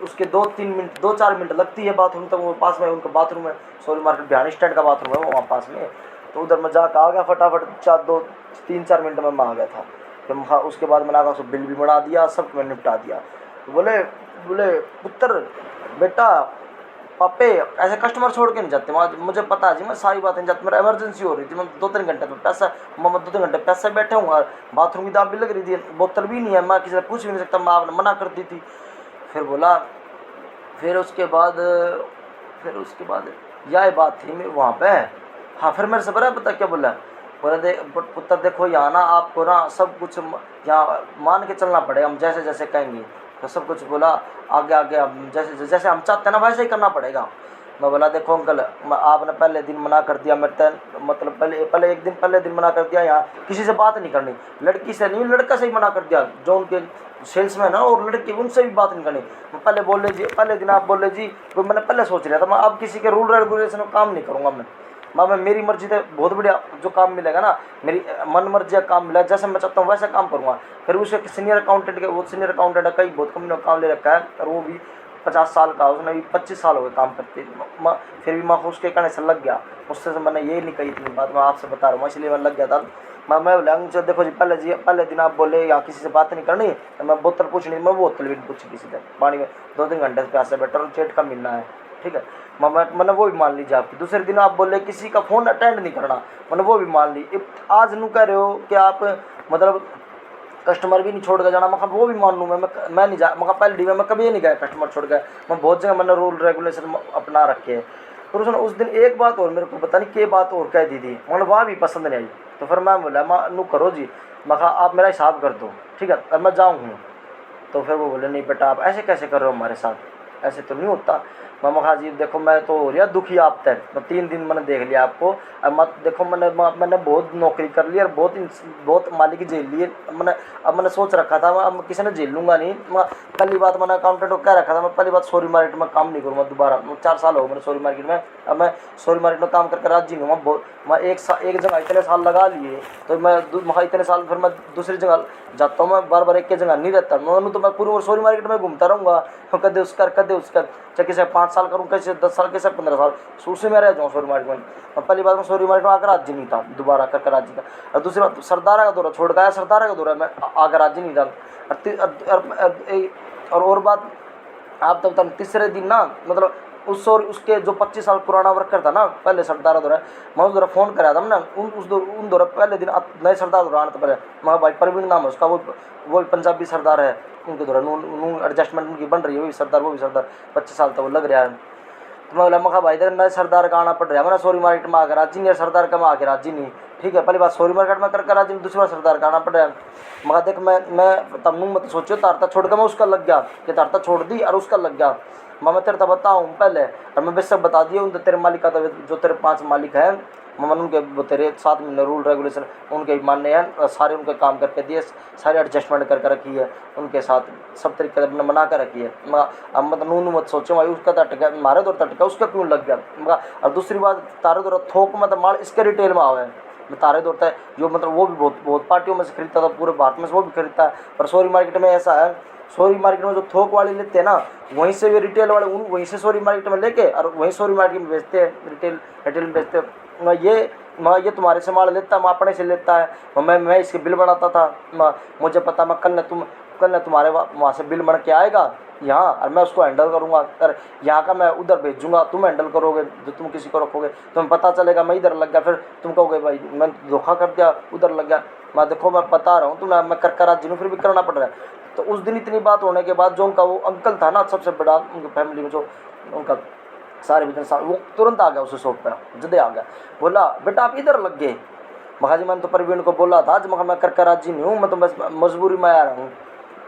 उसके 2-4 मिनट लगती है बाथरूम तक, वो पास में उनका बाथरूम है, सॉरी मार्केट बिहार स्टैंड का बाथरूम है वो वहाँ पास में, तो उधर मैं जाकर आ गया फटाफट 3-4 मिनट में मैं आ गया था। तो उसके बाद मैंने आगे उसको बिल भी बना दिया, सब मैंने निपटा दिया। तो बोले पुत्र बेटा पापे ऐसे कस्टमर छोड़ के नहीं जाते, मुझे पता है जी मैं सारी बातें नहीं जाती, मेरा इमरजेंसी हो रही थी, मैं 2-3 घंटे में 2-3 घंटे पैसे बैठे हूँ और बाथरूम की दाब भी लग रही थी, बोतल भी नहीं है, मैं किसी से पूछ भी नहीं सकता, मैं आपने मना कर दी थी। फिर बोला फिर उसके बाद यह बात थी मैं वहाँ पे। हाँ फिर मेरे से बड़ा पता क्या बोला पुत्र देखो यहाँ ना आपको ना सब कुछ यहाँ मान के चलना पड़ेगा, हम जैसे जैसे कहेंगे तो सब कुछ बोला आगे हम जैसे हम चाहते हैं ना वैसे ही करना पड़ेगा। मैं बोला देखो अंकल आपने पहले दिन मना कर दिया, मतलब पहले दिन मना कर दिया, यहाँ किसी से बात नहीं करनी, लड़की से नहीं लड़का से ही मना कर दिया, जो उनके सेल्समैन है और लड़की उनसे भी बात नहीं करनी। मैं पहले दिन आप बोले जी, मैंने पहले सोच लिया था मैं अब किसी के रूल रेगुलेशन में काम नहीं करूँगा, मैं मेरी मर्जी से बहुत बढ़िया जो काम मिलेगा ना, मेरी मन मर्जी का काम मिला जैसे मैं चाहता हूँ वैसे काम करूँगा। फिर उसे सीनियर अकाउंटेंट है, कई बहुत कंपनी में काम ले रखा है और वो भी 50 साल का, उसने भी 25 साल हो गए काम करते, फिर भी मैं उसके कहने से लग गया। उससे मैंने ये नहीं कही इतनी बात, मैं आपसे बता रहा हूँ, इसलिए मैं लग गया था। मैं बोला मुझे देखो जी, पहले दिन आप बोले या किसी से बात नहीं करनी, तो मैं बोतल पूछनी, मैं बोतल भी नहीं पूछी किसी से, पानी में 2-3 घंटे से प्यासे बैठा और चेट का मिलना है, ठीक है, मैंने वो भी मान लीजिए आपकी। दूसरे दिन आप बोले किसी का फ़ोन अटेंड नहीं करना, मैंने वो भी मान ली। आज नू कह रहे हो कि आप मतलब कस्टमर भी नहीं छोड़ के जाना, मैं वो भी मान लूँ, मैं नहीं जा, मैं पहले डी में मैं कभी नहीं गया कस्टमर छोड़ गया, मैं बहुत जगह मैंने रूल रेगुलेशन अपना रखे हैं। फिर उसने उस दिन एक बात और मेरे को पता नहीं क्या बात और कह दी थी, मैंने वहाँ भी पसंद नहीं आई। तो फिर मैं बोला मैं नू करो जी, मैं कहा आप मेरा हिसाब कर दो, ठीक है, अब मैं जाऊँ हूँ। तो फिर वो बोले नहीं बेटा आप ऐसे कैसे कर रहे हो हमारे साथ, ऐसे तो नहीं होता। मैं कहा जी देखो मैं तो हो रहा दुखी आप तक, मैं 3 दिन मैंने देख लिया आपको, अब मत देखो मैंने बहुत नौकरी कर ली और बहुत मालिक झेल लिए मैंने। अब मैंने सोच रखा था अब किसी ने झेल लूँगा नहीं। मैं पहली बात मैंने अकाउंटेंट को कह रखा था, मैं पहली बात सॉरी मार्केट में काम नहीं करूँगा दोबारा। 4 साल हो गए मेरे सॉरी मार्केट में, अब मैं सॉरी मार्केट में काम करके राजी नहीं हूँ। मैं एक जगह इतने साल लगा लिए, तो मैं इतने साल फिर मैं दूसरी जगह जाता हूँ, मैं बार एक के जगह नहीं रहता। मैं पूरी सॉरी मार्केट में घूमता रहूँगा, कदे उसका चाहे किसे 5 साल करूँ, कैसे 10 साल, कैसे 15 साल, उसी में रह जाऊँ सॉरी मार्केट में। पहली बात मैं सॉरी मार्केट में आकर राजी नहीं था, दोबारा कर राजी था। और दूसरी बात सरदारा का दौरा छोड़ गया, सरदारा का दौरा मैं आकर राजी नहीं था। और बात आप तब तक तीसरे दिन ना, मतलब उसके जो 25 साल पुराना वर्कर था ना, पहले सरदार दौरा, मैं उस दौरा फ़ोन कराया था ना, उन दौरा पहले दिन नए सरदार दौरा आने तो पहले मैं भाई प्रवीण नाम है उसका, वो पंजाबी सरदार है, उनके दौरा नू एडजस्टमेंट उनकी बन रही है, वो भी सरदार 25 साल तक वो लग रहा है। तो मैं बोला मैं भाई इधर नए सरदार का आना पड़ रहा है, मैंने सॉरी मार्केट में आकर राजी नहीं, सरदार का मैं आके राजी नहीं, ठीक है, पहली बात सॉरी मार्केट में करके राजी नहीं, दूसरी बार सरदार का आना पड़ रहा है। मगर देख मैं तब नू मत सोचो तारता छोड़ के मैं उसका लग गया, कि तारता छोड़ दी और उसका लग गया। मैं तेरे तब बताऊँ पहले, और मैं बेशक बता दिया उन तेरे मालिक का, जो तेरे 5 मालिक हैं, मैं उनके तेरे 7 महीने रूल रेगुलेशन उनके मान्य हैं, सारे उनके काम करके दिए, सारे एडजस्टमेंट करके रखी है उनके साथ, सब तरीके से बना कर रखी है। अब मतलब नू मत सोचो भाई उसका तटका मारे दौर तटका उसका क्यों लग गया। और दूसरी बात तारे दौर थोक मतलब माल इसके रिटेल में आवे, तारे दौड़ता है जो मतलब वो भी बहुत पार्टियों में से खरीदता था, पूरे भारत में से वो भी खरीदता है। पर सॉरी मार्केट में ऐसा है, सॉरी मार्केट में जो थोक वाले लेते हैं ना, वहीं से भी रिटेल वाले वहीं से सॉरी मार्केट में लेके और वहीं सॉरी मार्केट में बेचते हैं, रिटेल में बेचते हैं। ये तुम्हारे से माल लेता है, मैं अपने से लेता है, मैं इसके बिल बनाता था, मुझे पता मैं कल न तुम्हारे वहाँ से बिल बन के आएगा यहाँ, और मैं उसको हैंडल करूँगा, और यहाँ का मैं उधर भेजूँगा, तुम हैंडल करोगे, जो तुम किसी को रखोगे तुम्हें पता चलेगा मैं इधर लग गया, फिर तुम कहोगे भाई मैं धोखा कर दिया उधर लग गया। मैं देखो मैं बता रहा हूँ तुम्हें, मैं कर राजी हूँ, फिर भी करना पड़ रहा है। तो उस दिन इतनी बात होने के बाद जो उनका वो अंकल था ना, सबसे बड़ा उनकी फैमिली में जो उनका सारे बिजनेस, वो तुरंत आ गया उस शॉप पर, जदे आ गया, बोला बेटा आप इधर लग गए। महा जी मैंने तो प्रवीण को बोला था आज, मैं कर राजी नहीं हूँ, मैं तो बस मजबूरी में आ रहा हूँ।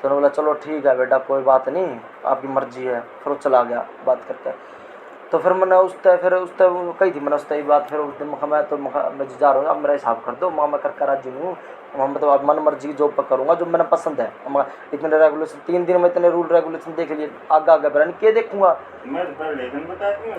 तो बोला चलो ठीक है बेटा कोई बात नहीं, आपकी मर्जी है। फिर वो चला गया बात करके। तो फिर मैंने कही थी मैंने उस बात, फिर उस दिन मैं जा रहा हूँ, अब मेरा हिसाब कर दो, मैं कर राजी नहीं हूँ, मतलब अब मन मर्जी की जॉब पर करूँगा जो मैंने पसंद है। इतने रेगुलेशन 3 दिन में इतने रूल रेगुलेशन देख लिए, आगे फिर क्या देखूँगा मैं पहले दिन बताती हूँ।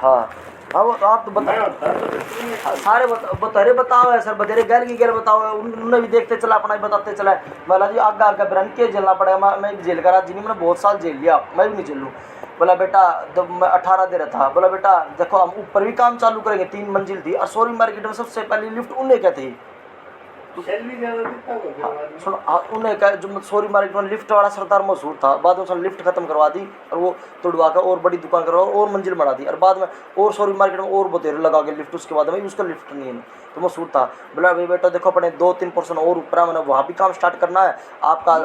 हाँ वो तो आप तो बता सारे बतरे बताओ है सर, बतेरे गैर की गैर बताओ है, उन्होंने भी देखते चला अपना ही बताते चला है। बोला जी आगे ब्रांड के झेलना पड़ेगा, मैं जेल का राजी नहीं, मैंने बहुत साल जेल लिया, मैं भी नहीं झेल लूँ। बोला बेटा जब मैं 18 दे रहा था, बोला बेटा देखो हम ऊपर भी काम चालू करेंगे, 3 मंजिल थी, और सॉरी मार्केट में सबसे पहली लिफ्ट उन्हें क्या थी, सुनो उन्हें क्या जो सॉरी मार्केट में लिफ्ट वाला सरदार मशहूर था, बाद में उसने लिफ्ट खत्म करवा दी और वो तोड़वा कर और बड़ी दुकान करवा और मंजिल बना दी, और बाद में और सॉरी मार्केट में और बतेरे लगा के लिफ्ट, उसके बाद में उसका लिफ्ट नहीं है, तो मशहूर था। बोला भाई बेटा देखो अपने 2-3% और ऊपर मैंने वहाँ भी काम स्टार्ट करना है आपका।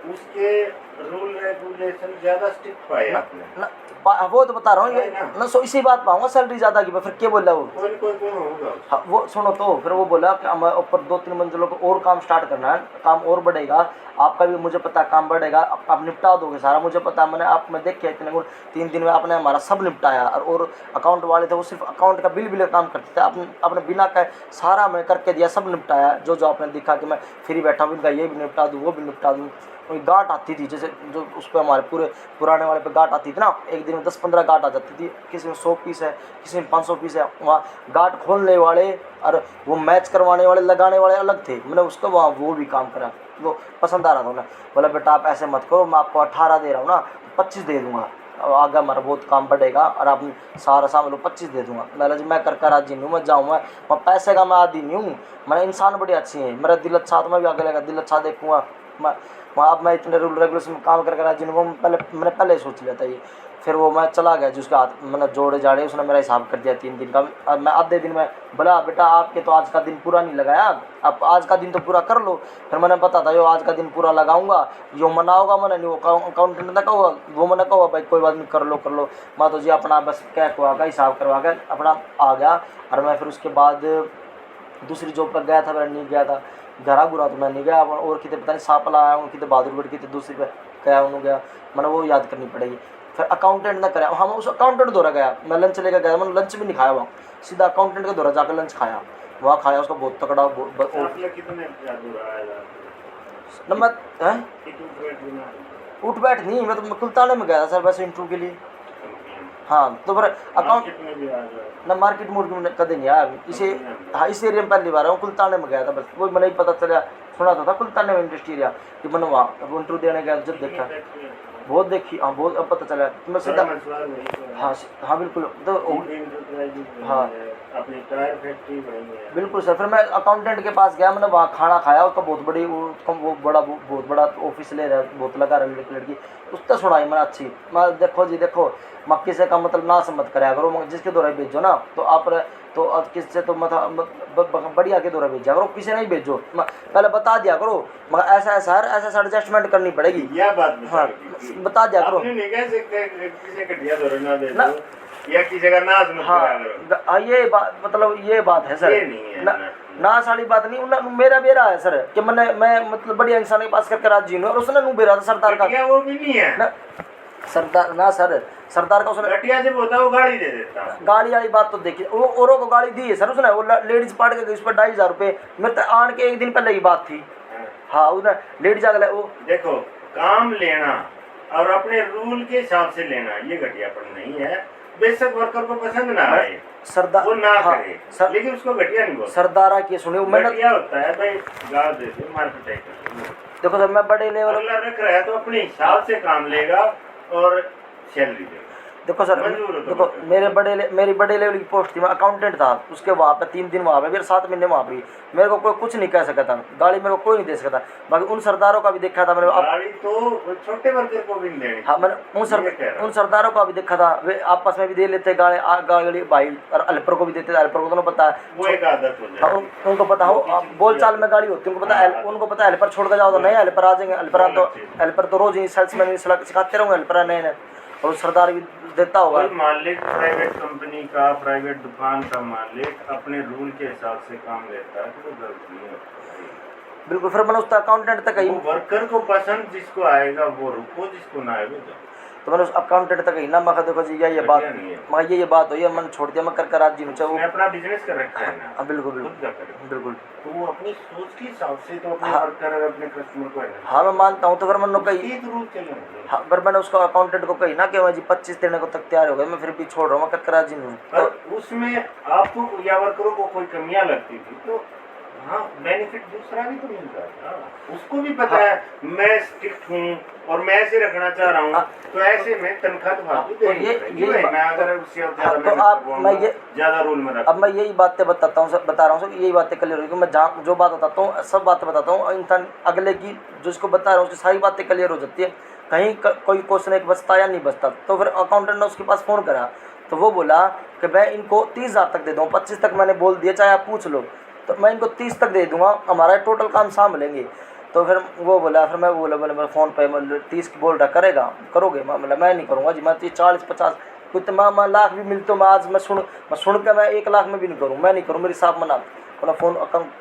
उसके रूल रेगुलेशन ज़्यादा स्ट्रिक्ट पाए आपने वो तो बता रहा हूँ ना, सो इसी बात पाऊंगा सैलरी ज़्यादा की, फिर क्या बोल रहा वो कोई होगा। हाँ वो सुनो, तो फिर वो बोला कि हमें ऊपर 2-3 मंजिलों को और काम स्टार्ट करना है, काम और बढ़ेगा आपका भी, मुझे पता काम बढ़ेगा, आप निपटा दोगे सारा, मुझे पता, मैंने आप में देख के इतने 3 दिन में आपने हमारा सब निपटाया। और अकाउंट वाले थे वो सिर्फ अकाउंट का बिल काम करते थे, आपने बिना कहे सारा मैं करके दिया, सब निपटाया, जो आपने दिखा कि मैं फ्री बैठा हूँ, इनका ये भी निपटा दूँ वो भी निपटा दूँ। कोई गांठ आती थी जैसे जो उस पर हमारे पूरे पुराने वाले पे गांठ आती थी ना, एक दिन में 10-15 गांठ आ जाती थी, किसी में 100 पीस है, किसी में 500 पीस है, वहाँ गांठ खोलने वाले और वो मैच करवाने वाले लगाने वाले अलग थे। मैंने उसको वहाँ वो भी काम करा, वो पसंद आ रहा था उन्हें। बोला बेटा आप ऐसे मत करो, मैं आपको 18 दे रहा हूँ ना, 25 दे दूंगा, आगे हमारा बहुत काम बढ़ेगा और आप सारा सामान 25 दे दूंगा। मैं जी मैं कर राजी नहीं हूँ, मैं जाऊँ, मैं पैसे का मैं आदि नहीं हूँ, मैंने इंसान बड़ी अच्छी है, मेरा दिल अच्छा, तो मैं भी आगे लगा दिल अच्छा देखूँगा। मैं वहाँ अब मैं इतने रूल रेगुलेशन में काम कर राजी नहीं हूँ, मैंने पहले सोच लिया था ये। फिर वो मैं चला गया जिसके हाथ मैंने जोड़े जाड़े, उसने मेरा हिसाब कर दिया 3 दिन का। अब मैं आधे दिन में बोला बेटा आपके तो आज का दिन पूरा नहीं लगाया, आप आज का दिन तो पूरा कर लो। फिर मैंने पता था यो आज का दिन पूरा लगाऊंगा, यो मना होगा, मैंने नहीं वो अकाउंटेंट ने कहा, वो मैंने कहा भाई कोई बात नहीं कर लो। मैं तो जी अपना बस क्या करवा के हिसाब करवा के अपना आ गया। और मैं फिर उसके बाद दूसरी जॉब पर गया था, मैं नहीं गया था घरा बुरा, तो मैं नहीं गया। और कितने पता नहीं सापला आया हूँ, कितने बहादुरगढ़ कितने दूसरी पे गया उन्होंने गया, मैंने वो याद करनी पड़ेगी। फिर अकाउंटेंट ने कराया, हम उस अकाउंटेंट द्वारा गया, मैं लंच लेकर गया, मैंने लंच भी नहीं खाया वहाँ, सीधा अकाउंटेंट के द्वारा जाकर लंच खाया, वहाँ खाया उसका बहुत तकड़ा नंबर है। उठ बैठ नहीं, मैं तो कुलताने में गया था सर वैसे इंटरव्यू के लिए। हाँ तो फिर अकाउंट ना मार्केट में कदे नहीं आया इसे। हाँ इस एरिया में पहली बार हूँ, कुलताने में गया था बस, वो मैंने ही पता चला, सुना तो था कुलताने में इंडस्ट्री एरिया कि मैंने वहाँ इंटरव्यू देने गया, जब देखा बहुत देखी, हाँ बहुत अब पता चला तो मैं सीधा। हाँ हाँ बिल्कुल, तो हाँ अपनी टायर फैक्ट्री बिल्कुल सर। फिर मैं अकाउंटेंट के पास गया, मैंने वहाँ खाना खाया, उसका बहुत बड़ी वो बहुत बड़ा ऑफिस ले रहा, बहुत लगा रहा लड़की, उसने सुनाई मैंने अच्छी। मैं देखो जी देखो, मैं किसी का मतलब ना समझ कराया करो, जिसके द्वारा भेजो ना तो आप तो किससे तो मतलब बढ़िया के द्वारा भेजा करो, किसी नहीं भेजो, पहले बता दिया करो मगर ऐसा ऐसा है, ऐसा एडजस्टमेंट करनी पड़ेगी, यह बात हाँ बता दिया करो। नहीं कह सकते किसी घटिया द्वारा ना भेजो या किसी का नाज मत करा करो। ये बात मतलब ये बात है सर, ये नहीं है ना सारी बात नहीं, मेरा बेरा है सर कि मैं मतलब बढ़िया इंसान के पास करके राजी हूँ, और उसने नू बेरा था सरदार का, वो भी नहीं है ना सरदार ना सर, सरदार का उसने घटिया जब होता है वो गाड़ी दे देता है। गाड़ी वाली बात तो देखिए, वो औरों को गाड़ी दी है सर उसने, वो लेडीज पार्ट के उस पर 2500 रुपये, मेरे तो आने के 1 दिन पहले की बात थी। हाँ उसने लेडीज आगे वो देखो काम लेना और अपने रूल के हिसाब से लेना ये घटियापन नहीं है, बेशक वर्कर को पसंद ना आए सरदार वो ना हाँ, करे लेकिन उसको घटिया नहीं बोलता। सरदारा की सुनिए मैंने घटिया होता है भाई गाँव दे दे मार पिटाई कर। देखो सर मैं बड़े लेवल अगला रख रहा है तो अपने हिसाब से काम लेगा और सैलरी देगा। देखो सर देखो मेरी बड़े लेवल की पोस्ट थी, मैं अकाउंटेंट था, उसके वहाँ पे 3 दिन वहाँ पे फिर 7 महीने वहाँ पे, मेरे को कोई कुछ नहीं कह सकता था, गाड़ी मेरे को कोई नहीं दे सकता। बाकी उन सरदारों का भी देखा था मैंने, गाड़ी तो छोटे वर्कर को भी नहीं देनी। हाँ मैंने उन सरदारों का भी देखा था, वे आपस में भी दे लेते गाड़ी भाई, और हेल्पर को भी देते, हेल्पर को तो पता है वो एक आदत हो जाए, उनको पता हो बोल चाल में गाड़ी होती है, उनको पता है हेल्पर छोड़ कर जाओ तो नए हेल्पर आ जाएंगे, हेल्पर तो रोज ही सेल्समैन सिखाते रहोगे हेल्पर नए, और सरदार भी देता होगा। मालिक प्राइवेट कंपनी का प्राइवेट दुकान का मालिक अपने रूल के हिसाब से काम लेता है तो गलती नहीं होती। बिल्कुल फिर मैंने उसका अकाउंटेंट तक कही, वर्कर को पसंद जिसको आएगा वो रुको, जिसको ना आएगा जाओ। तो मैंने उस अकाउंटेंट तक कही ना, मैं देखो जी ये बात मगर ये बात हुई है, मैंने छोड़ दिया, मैं कर आज जी वो अपना बिजनेस कर रखा है ना। बिल्कुल बिल्कुल तो वो अपनी सोच के हिसाब से तो अपने वर्कर और अपने कस्टमर को है। हाँ मैं मानता हूँ, तो फिर मैंने कही हाँ फिर मैंने उसको अकाउंटेंट को कही ना कि मैं जी 25 देने को तक तैयार हो गए, मैं फिर भी छोड़ रहा हूँ, मैं कर आज जी तो उसमें आपको या वर्करों को कोई कमियां लगती थी तो हाँ बेनिफिट दूसरा भी तो मिलता है, उसको भी पता है मैं स्ट्रिक्ट हूँ और मैं ऐसे रखना चाह रहा हूँ, तो ऐसे में तनख्वाह तो फालतू देनी पड़ेगी भाई, मैं अगर उससे तो आप मैं ये ज्यादा रूल में अब मैं यही बातें बता रहा हूँ सर, यही बातें क्लियर होगी, मैं जहाँ जो बात बताता हूँ सब बातें बताता हूँ, इंसान अगले की जिसको बता रहा हूँ उसकी सारी बातें क्लियर हो जाती है, कहीं कोई क्वेश्चन एक बचता या नहीं बचता। तो फिर अकाउंटेंट ने उसके पास फ़ोन करा तो वो बोला कि मैं इनको 30,000 तक दे दूँ, 25 तक मैंने बोल दिया, चाहे आप पूछ लो, तो मैं इनको 30 तक दे दूंगा, हमारा टोटल काम साम लेंगे। तो फिर वो बोला, फिर मैं बोला मैं फ़ोन पे मतलब 30 बोल रहा करेगा करोगे, मैं नहीं करूँगा जी, मैं 40-50 कुछ मैं लाख भी मिलते हो, मैं आज मैं सुन के मैं 1 लाख में भी नहीं करूँ, मैं नहीं करूँ, मेरी साफ मना अपना फ़ोन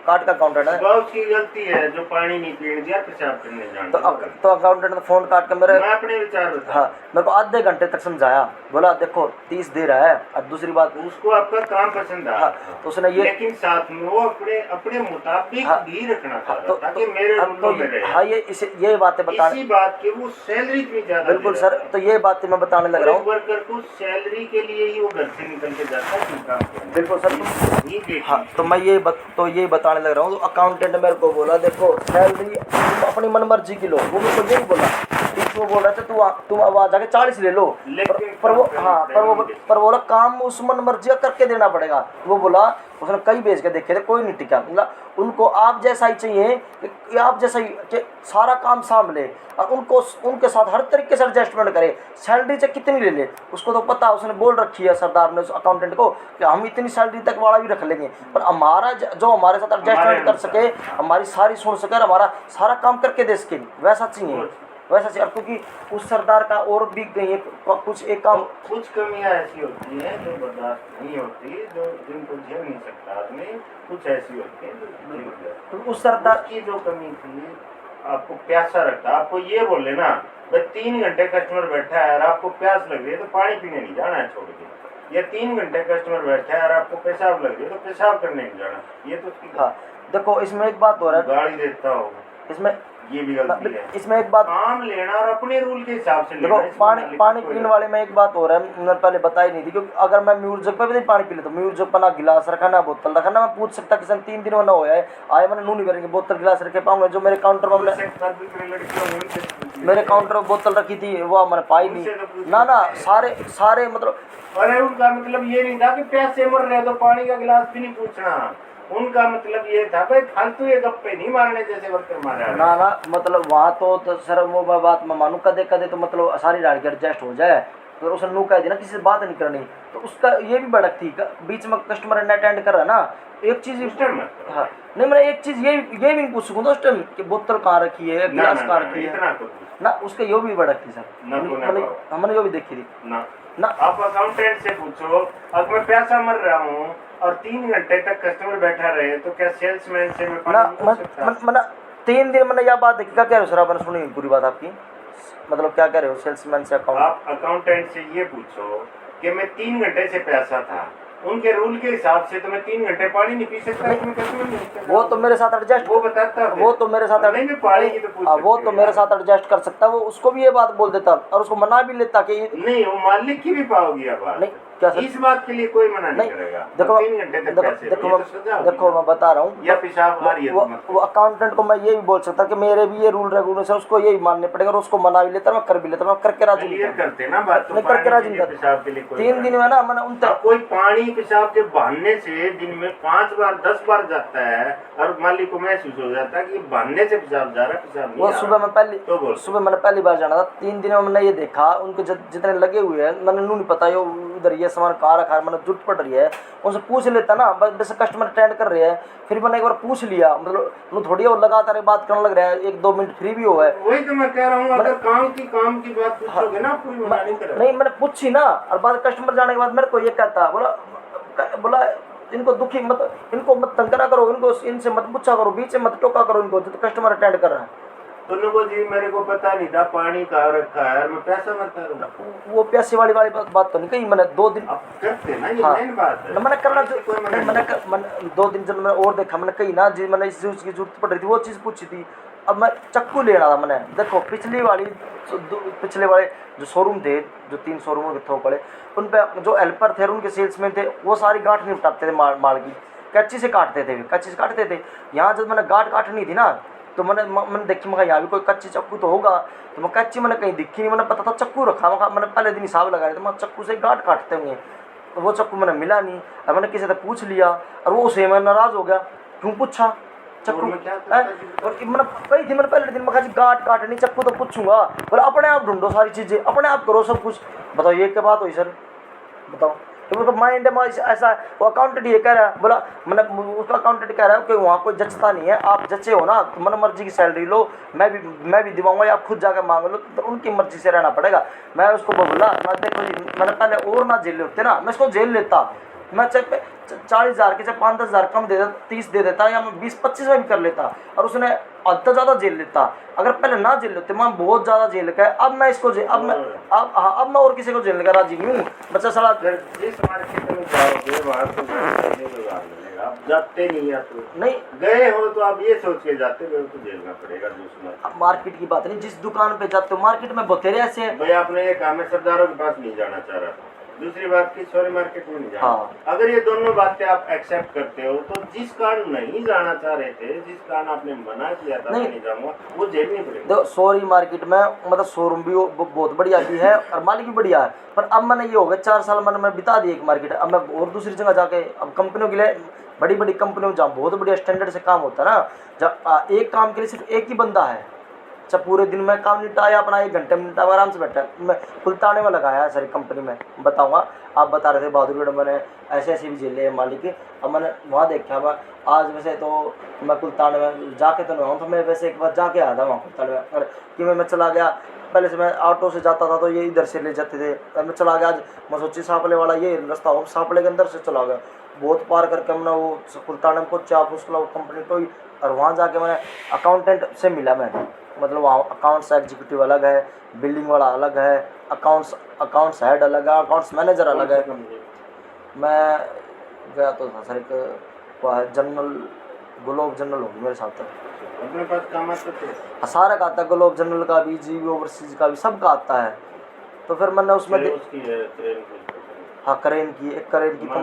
काट का अकाउंटेंट है उसकी गलती है जो पानी नहीं पीने दिया पेशाब करने जाना। तो अकाउंटेंट ने फ़ोन काट के मेरे अपने विचार हाँ मेरे को आधे घंटे तक समझाया, बोला देखो 30 दे रहा है, और दूसरी बात उसको आपका काम पसंद आया तो उसने ये लेकिन साथ में वो अपने मुताबिक भी रखना चाहता ताकि मेरे रूलों में रहे। हाँ ये बातें बताने इसी बात की वो सैलरी इतनी ज्यादा बिल्कुल सर, तो ये बातें मैं बताने लग रहा हूँ, वर्कर को सैलरी के लिए ही वो घर से निकल के जाता है काम। बिल्कुल सर हाँ तो मैं ये बताने लग रहा हूँ। तो अकाउंटेंट मेरे को बोला देखो सैलरी अपनी मनमर्जी की लो, वो मेरे को यही बोला, वो बोल रहा था तुम अब आ जाके 40 ले लो, पर वो हाँ पर बोला काम उस मन मर्जी करके देना पड़ेगा। वो बोला उसने कई बेच के देखे थे, कोई नहीं टिका। मतलब उनको आप जैसा ही चाहिए कि आप जैसा ही कि सारा काम संभाले और उनको उनके साथ हर तरीके से एडजस्टमेंट करे। सैलरी से कितनी ले ले उसको तो पता, उसने बोल रखी है सरदार ने उस अकाउंटेंट को कि हम इतनी सैलरी तक वाला भी रख लेंगे, पर हमारा जो हमारे साथ एडजस्टमेंट कर सके, हमारी सारी सुन सके और हमारा सारा काम करके दे सके, वैसा चाहिए वैसा चाहिए। और क्योंकि उस सरदार का और भी कुछ एक काम, कुछ कमियां ऐसी होती हैं जो बर्दाश्त नहीं होती, जो जिनको झेल नहीं सकता आदमी, कुछ ऐसी होती हैं जो झेल जाती। तो उस सरदार की जो कमी थी, आपको प्यासा रखता, आपको ये बोले ना भाई 3 घंटे कस्टमर बैठा है और आपको प्यास लग रही है तो पानी पीने नहीं जाना है छोड़ के, या 3 घंटे कस्टमर बैठा है और आपको पेशाब लग रही है तो पेशाब करने नहीं जाना, ये तो उसकी। हाँ देखो इसमें एक बात हो रहा है, गाड़ी देता हो इसमें ये भी गलती है। इसमें एक बात काम लेना और अपने रूल के हिसाब से देखो, लेना। पानी पीने वाले में एक बात हो रहा है, मैंने पहले बताई नहीं थी, क्योंकि अगर मैं म्यूर जग पे भी नहीं पानी पी लेता, म्यूर जग पर ना गिलास रखा ना बोतल रखा, ना मैं पूछ सकता कि सर 3 दिन में ना हो है आए मैंने नू नहीं करेंगे बोतल गिलास रखे पाऊंगा। जो मेरे काउंटर पर मेरे काउंटर पर बोतल रखी थी वो मैंने पाई नहीं ना सारे मतलब। अरे उनका मतलब ये नहीं था कि प्यासे मर रहे तो पानी का गिलास भी नहीं पूछना, उनका मतलब ये था भाई फालतू ये गप्पे नहीं मारने जैसे वर्कर मारा ना मतलब वहाँ तो सर वो बात मैं मानू कदे तो मतलब सारी रात एडजस्ट हो जाए, तो उसने नू कह दी ना किसी से बात नहीं करनी, तो उसका ये भी भड़क थी बीच में कस्टमर ने अटेंड कर रहा ना एक चीज हाँ नहीं मैं एक चीज ये भी नहीं पूछ सकूँ उस टाइम कि बोतल कहाँ रखी है गिलास कहाँ रखी है ना, उसके यो भी भड़क थी सर, हमने जो भी देखी थी ना। आप अकाउंटेंट से पूछो, अगर मैं पैसा मर रहा हूँ और 3 घंटे तक कस्टमर बैठा रहे तो क्या सेल्समैन से मैं ना 3 दिन मैंने यह बात देखी, क्या कह रहे हो सर आपने सुनी पूरी बात आपकी, मतलब क्या कह रहे हो सेल्समैन से आप अकाउंटेंट से ये पूछो कि मैं 3 घंटे से प्यासा था, उनके रूल के हिसाब से तो मैं 3 घंटे पानी नहीं पी सकता। वो तो मेरे साथ एडजस्ट वो बताता है, वो तो मेरे साथ नहीं मैं पानी की तो पूछ वो तो मेरे साथ एडजस्ट कर सकता है, वो उसको भी ये बात बोल देता और उसको मना भी लेता कि नहीं वो मालिक की भी पाओगी अब नहीं क्या इस बात के लिए कोई मना नहीं करेगा। देखो 3 घंटे तक देखो मैं बता रहा हूँ या पेशाब आ रही है वो अकाउंटेंट को मैं ये भी बोल सकता कि मेरे भी ये रूल रेगुलेशन उसको यही मानने पड़ेगा और उसको मना भी लेता मैं कर भी लेता, मैं करके राजी नहीं करते ना बात, मैं करके राजी नहीं करता। 3 दिन में ना मैंने उन कोई पानी पेशाब के बहाने से दिन में 5 बार 10 बार जाता है और मालिक को महसूस हो जाता है कि बहाने से पेशाब जा रहा है, पेशाब नहीं। वो सुबह मैंने पहली बार जाना था, 3 दिन में मैंने ये देखा उनके जितने लगे हुए हैं मैंने नहीं पता ये उधर ये सामान कहाँ रखा है, मैंने जुट पड़ रही है उनसे पूछ लेता ना, वैसे कस्टमर अटेंड कर रहे हैं, फिर मैंने एक बार पूछ लिया, मतलब थोड़ी और लगातार बात करने लग रहा है, 1-2 मिनट फ्री भी हुआ है। वही तो मैं कह रहा हूँ, अगर काम की बात पूछोगे ना पूरी नहीं मैंने पूछी ना, और बाद कस्टमर जाने के बाद मेरे को ये कहता बोला इनको दुखी मत, इनको मत तंग करा करो, इनको इनसे मत पूछा करो, बीच में मत टोका करो इनको, तो कस्टमर अटेंड कर रहा है। तो जी मेरे को पता नहीं था पानी कहाँ रखा है, मैं पैसा मरता रहूँ। वो प्यासी वाली बात तो नहीं कही मैंने, 2 दिन करते ना ये मेन बात है। मैंने करना मैंने 2 दिन जब मैंने और देखा मैंने कही ना जी मैंने इस चीज़ की जरूरत पड़ रही थी, वो चीज़ पूछी थी। अब मैं चक्कू ले रहा था मैंने, देखो पिछले वाले जो शोरूम थे, जो 3 शोरूमों के थोक पड़े, उन पर जो हेल्पर थे उनके सेल्समैन थे वो सारी गांठ निपटाते थे माल की, कच्ची से काटते थे। यहाँ जब मैंने गांठ काटनी थी ना तो मैंने देखी, मैं यहाँ भी कोई कच्ची चक्कू तो होगा, तो मैं कच्ची मैंने कहीं दिखी नहीं, मैंने पता था चक्कू रखा, मैंने पहले दिन हिसाब लगाया था मैं चक्कू से गांठ काटते होंगे, तो वो चक्कू मैंने मिला नहीं। अब मैंने किसी से पूछ लिया और वो उसे मैं नाराज़ हो गया, क्यों पूछा चक्कू और मैंने कही थी, मैंने पहले दिन में कहा गांठ काटनी चक्कू तो पूछूंगा, बोला अपने आप ढूंढो सारी चीज़ें, अपने आप करो सब कुछ। बताओ ये क्या बात हुई सर, बताओ। तो माइंड में ऐसा, वो अकाउंटेंट ये कह रहा है, बोला मैंने उसका अकाउंटेंट कह रहा है कि वहाँ कोई जचता नहीं है, आप जचे हो ना तो मन मर्जी की सैलरी लो, मैं भी दिवाऊंगा या आप खुद जाकर मांग लो, तो उनकी मर्जी से रहना पड़ेगा। मैं उसको बोला मैं देखो जी मैंने पहले और ना जेल होते ना, मैं इसको जेल लेता, मैं चाहे 40,000 के चाहे 5-10 हज़ार कम दे देता, 30 दे देता, या मैं 20-25 में भी कर लेता, और उसने हद तक ज़्यादा जेल लेता। अगर पहले ना जेल लेते मैं बहुत ज़्यादा जेल का है, अब मैं इसको अब मैं और किसी को जेल का राजी नहीं हूँ। बच्चा साला जिस मार्केट में जाओगे वहाँ तो आप जाते नहीं, आप नहीं गए हो तो आप ये सोच के जाते हो तो झेलना पड़ेगा। दूसरा मार्केट की बात नहीं, जिस दुकान पे जाते हो मार्केट में बतेरे ऐसे भाई आपने ये काम है सरदारों के पास नहीं जाना चाह रहा था, दूसरी बात की सॉरी मार्केट में नहीं जाना। हाँ। अगर ये दोनों बातें आप एक्सेप्ट करते हो तो जिस कारण नहीं जाना चाह रहे थे, जिस कारण आपने मना किया था नहीं। नहीं जाऊंगा, वो झेलनी पड़ेगी। देखो सॉरी मार्केट में मतलब शोरूम भी बहुत बढ़िया भी है और मालिक भी बढ़िया है, पर अब मैंने ये हो गया 4 साल मैंने बिता दी एक मार्केट। अब मैं और दूसरी जगह जाके अब कंपनियों के लिए बड़ी बड़ी कंपनियों में जहाँ बहुत बढ़िया स्टैंडर्ड से काम होता है ना, जब एक काम के लिए सिर्फ एक ही बंदा है, जब पूरे दिन में काम निपटाया अपना 1 घंटे में निपटा आराम से बैठा। मैं कुलताने में लगाया है सारी कंपनी में, बताऊंगा। आप बता रहे थे बहादुरगढ़ मैंने ऐसे ऐसे भी झेले हैं मालिक के। अब मैंने वहाँ देखा मैं आज वैसे तो मैं कुलताने में जाके तो नहीं हूँ, तो मैं वैसे एक बार जाके आया था वहाँ कुलताने में। अगर कि मैं चला गया, पहले से मैं ऑटो से जाता था तो ये इधर से ले जाते थे, अब मैं चला गया आज मैं सोची सापले वाला ये रास्ता हो, सापले के अंदर से चला गया, बहुत पार करके हमने वो कुलताने में पहुँचा उसको कंपनी तो। और वहाँ जाके मैंने अकाउंटेंट से मिला मैं, मतलब वहाँ अकाउंट्स एग्जीक्यूटिव अलग है, बिल्डिंग वाला अलग है, अकाउंट्स हेड अलग है, अकाउंट्स मैनेजर अलग है। मैं गया तो था सर एक जनरल ग्लोब जनरल होगी मेरे साथ। अपने पास काम आता थे सारा का आता है, ग्लोब जनरल का भी, जीबी ओवरसीज का भी, सब का आता है। तो फिर मैंने उसमें हाँ करेन की, एक करेन की हाँ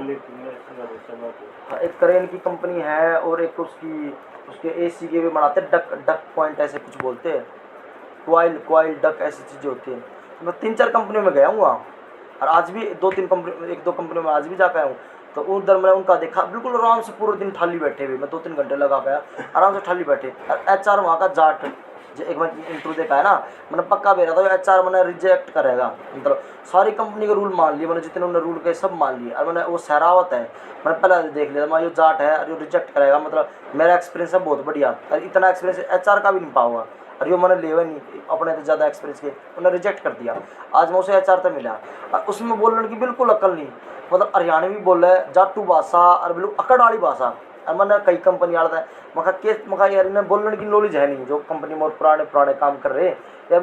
एक करेन की कंपनी है, और एक उसके एसी के भी बनाते हैं, डक पॉइंट ऐसे कुछ बोलते हैं, क्वाइल डक ऐसी चीज़ें होती हैं। मैं 3-4 कंपनियों में गया हूँ वहाँ, और आज भी 1-2 कंपनियों में आज भी जाकर आया हूँ। तो उधर मैंने उनका देखा बिल्कुल आराम से पूरे दिन ठाली बैठे हुए, मैं 2-3 घंटे लगा गया आराम से ठाली बैठे। और HR वहाँ का जाट जो एक बार इंटरव्यू देखा है ना, मैंने पक्का बेरा था HR मैंने रिजेक्ट करेगा, मतलब सारी कंपनी के रूल मान लिए मैंने, जितने उन्होंने रूल के सब मान लिए। और मैंने वो सहरावत है मैंने पहले देख लिया था, मैं ये जाट है और ये रिजेक्ट करेगा, मतलब मेरा एक्सपीरियंस है बहुत बढ़िया, और इतना एक्सपीरियंस HR का भी नहीं पाऊंगा, और ये मैंने लेवा नहीं अपने तो ज़्यादा एक्सपीरियंस के, उन्होंने रिजेक्ट कर दिया। आज मैं उसे HR तक मिला और उसमें बोलने की बिल्कुल अकल नहीं, मतलब हरियाणवी बोल रहा है, जाटू भाषा और बिल्कुल अकड़ वाली भाषा। और मैंने कई कंपनी आता है मखा यार इन्हें बोलने की नॉलेज है नहीं, जो कंपनी में पुराने काम कर रहे हैं यार,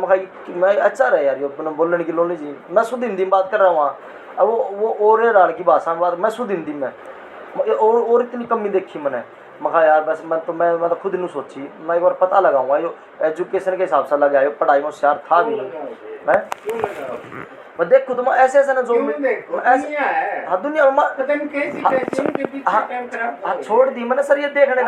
मैं अच्छा है यार, ये बोलने की नॉलेज नहीं। मैं शुद्ध हिंदी में बात कर रहा हूँ वहाँ, अब वो और राड़ की भाषा में बात, मैं शुद्ध हिंदी में और इतनी कमी देखी मैंने। मखा यार बस मैं तो खुद नहीं सोची, मैं एक बार पता लगाऊंगा, जो एजुकेशन के हिसाब से लगा, पढ़ाई में होशियार था भी मैं मैं देखो तुम ऐसे ना जो ऐसे हाँ दुनिया में हाँ छोड़ दी मैंने सर ये देखने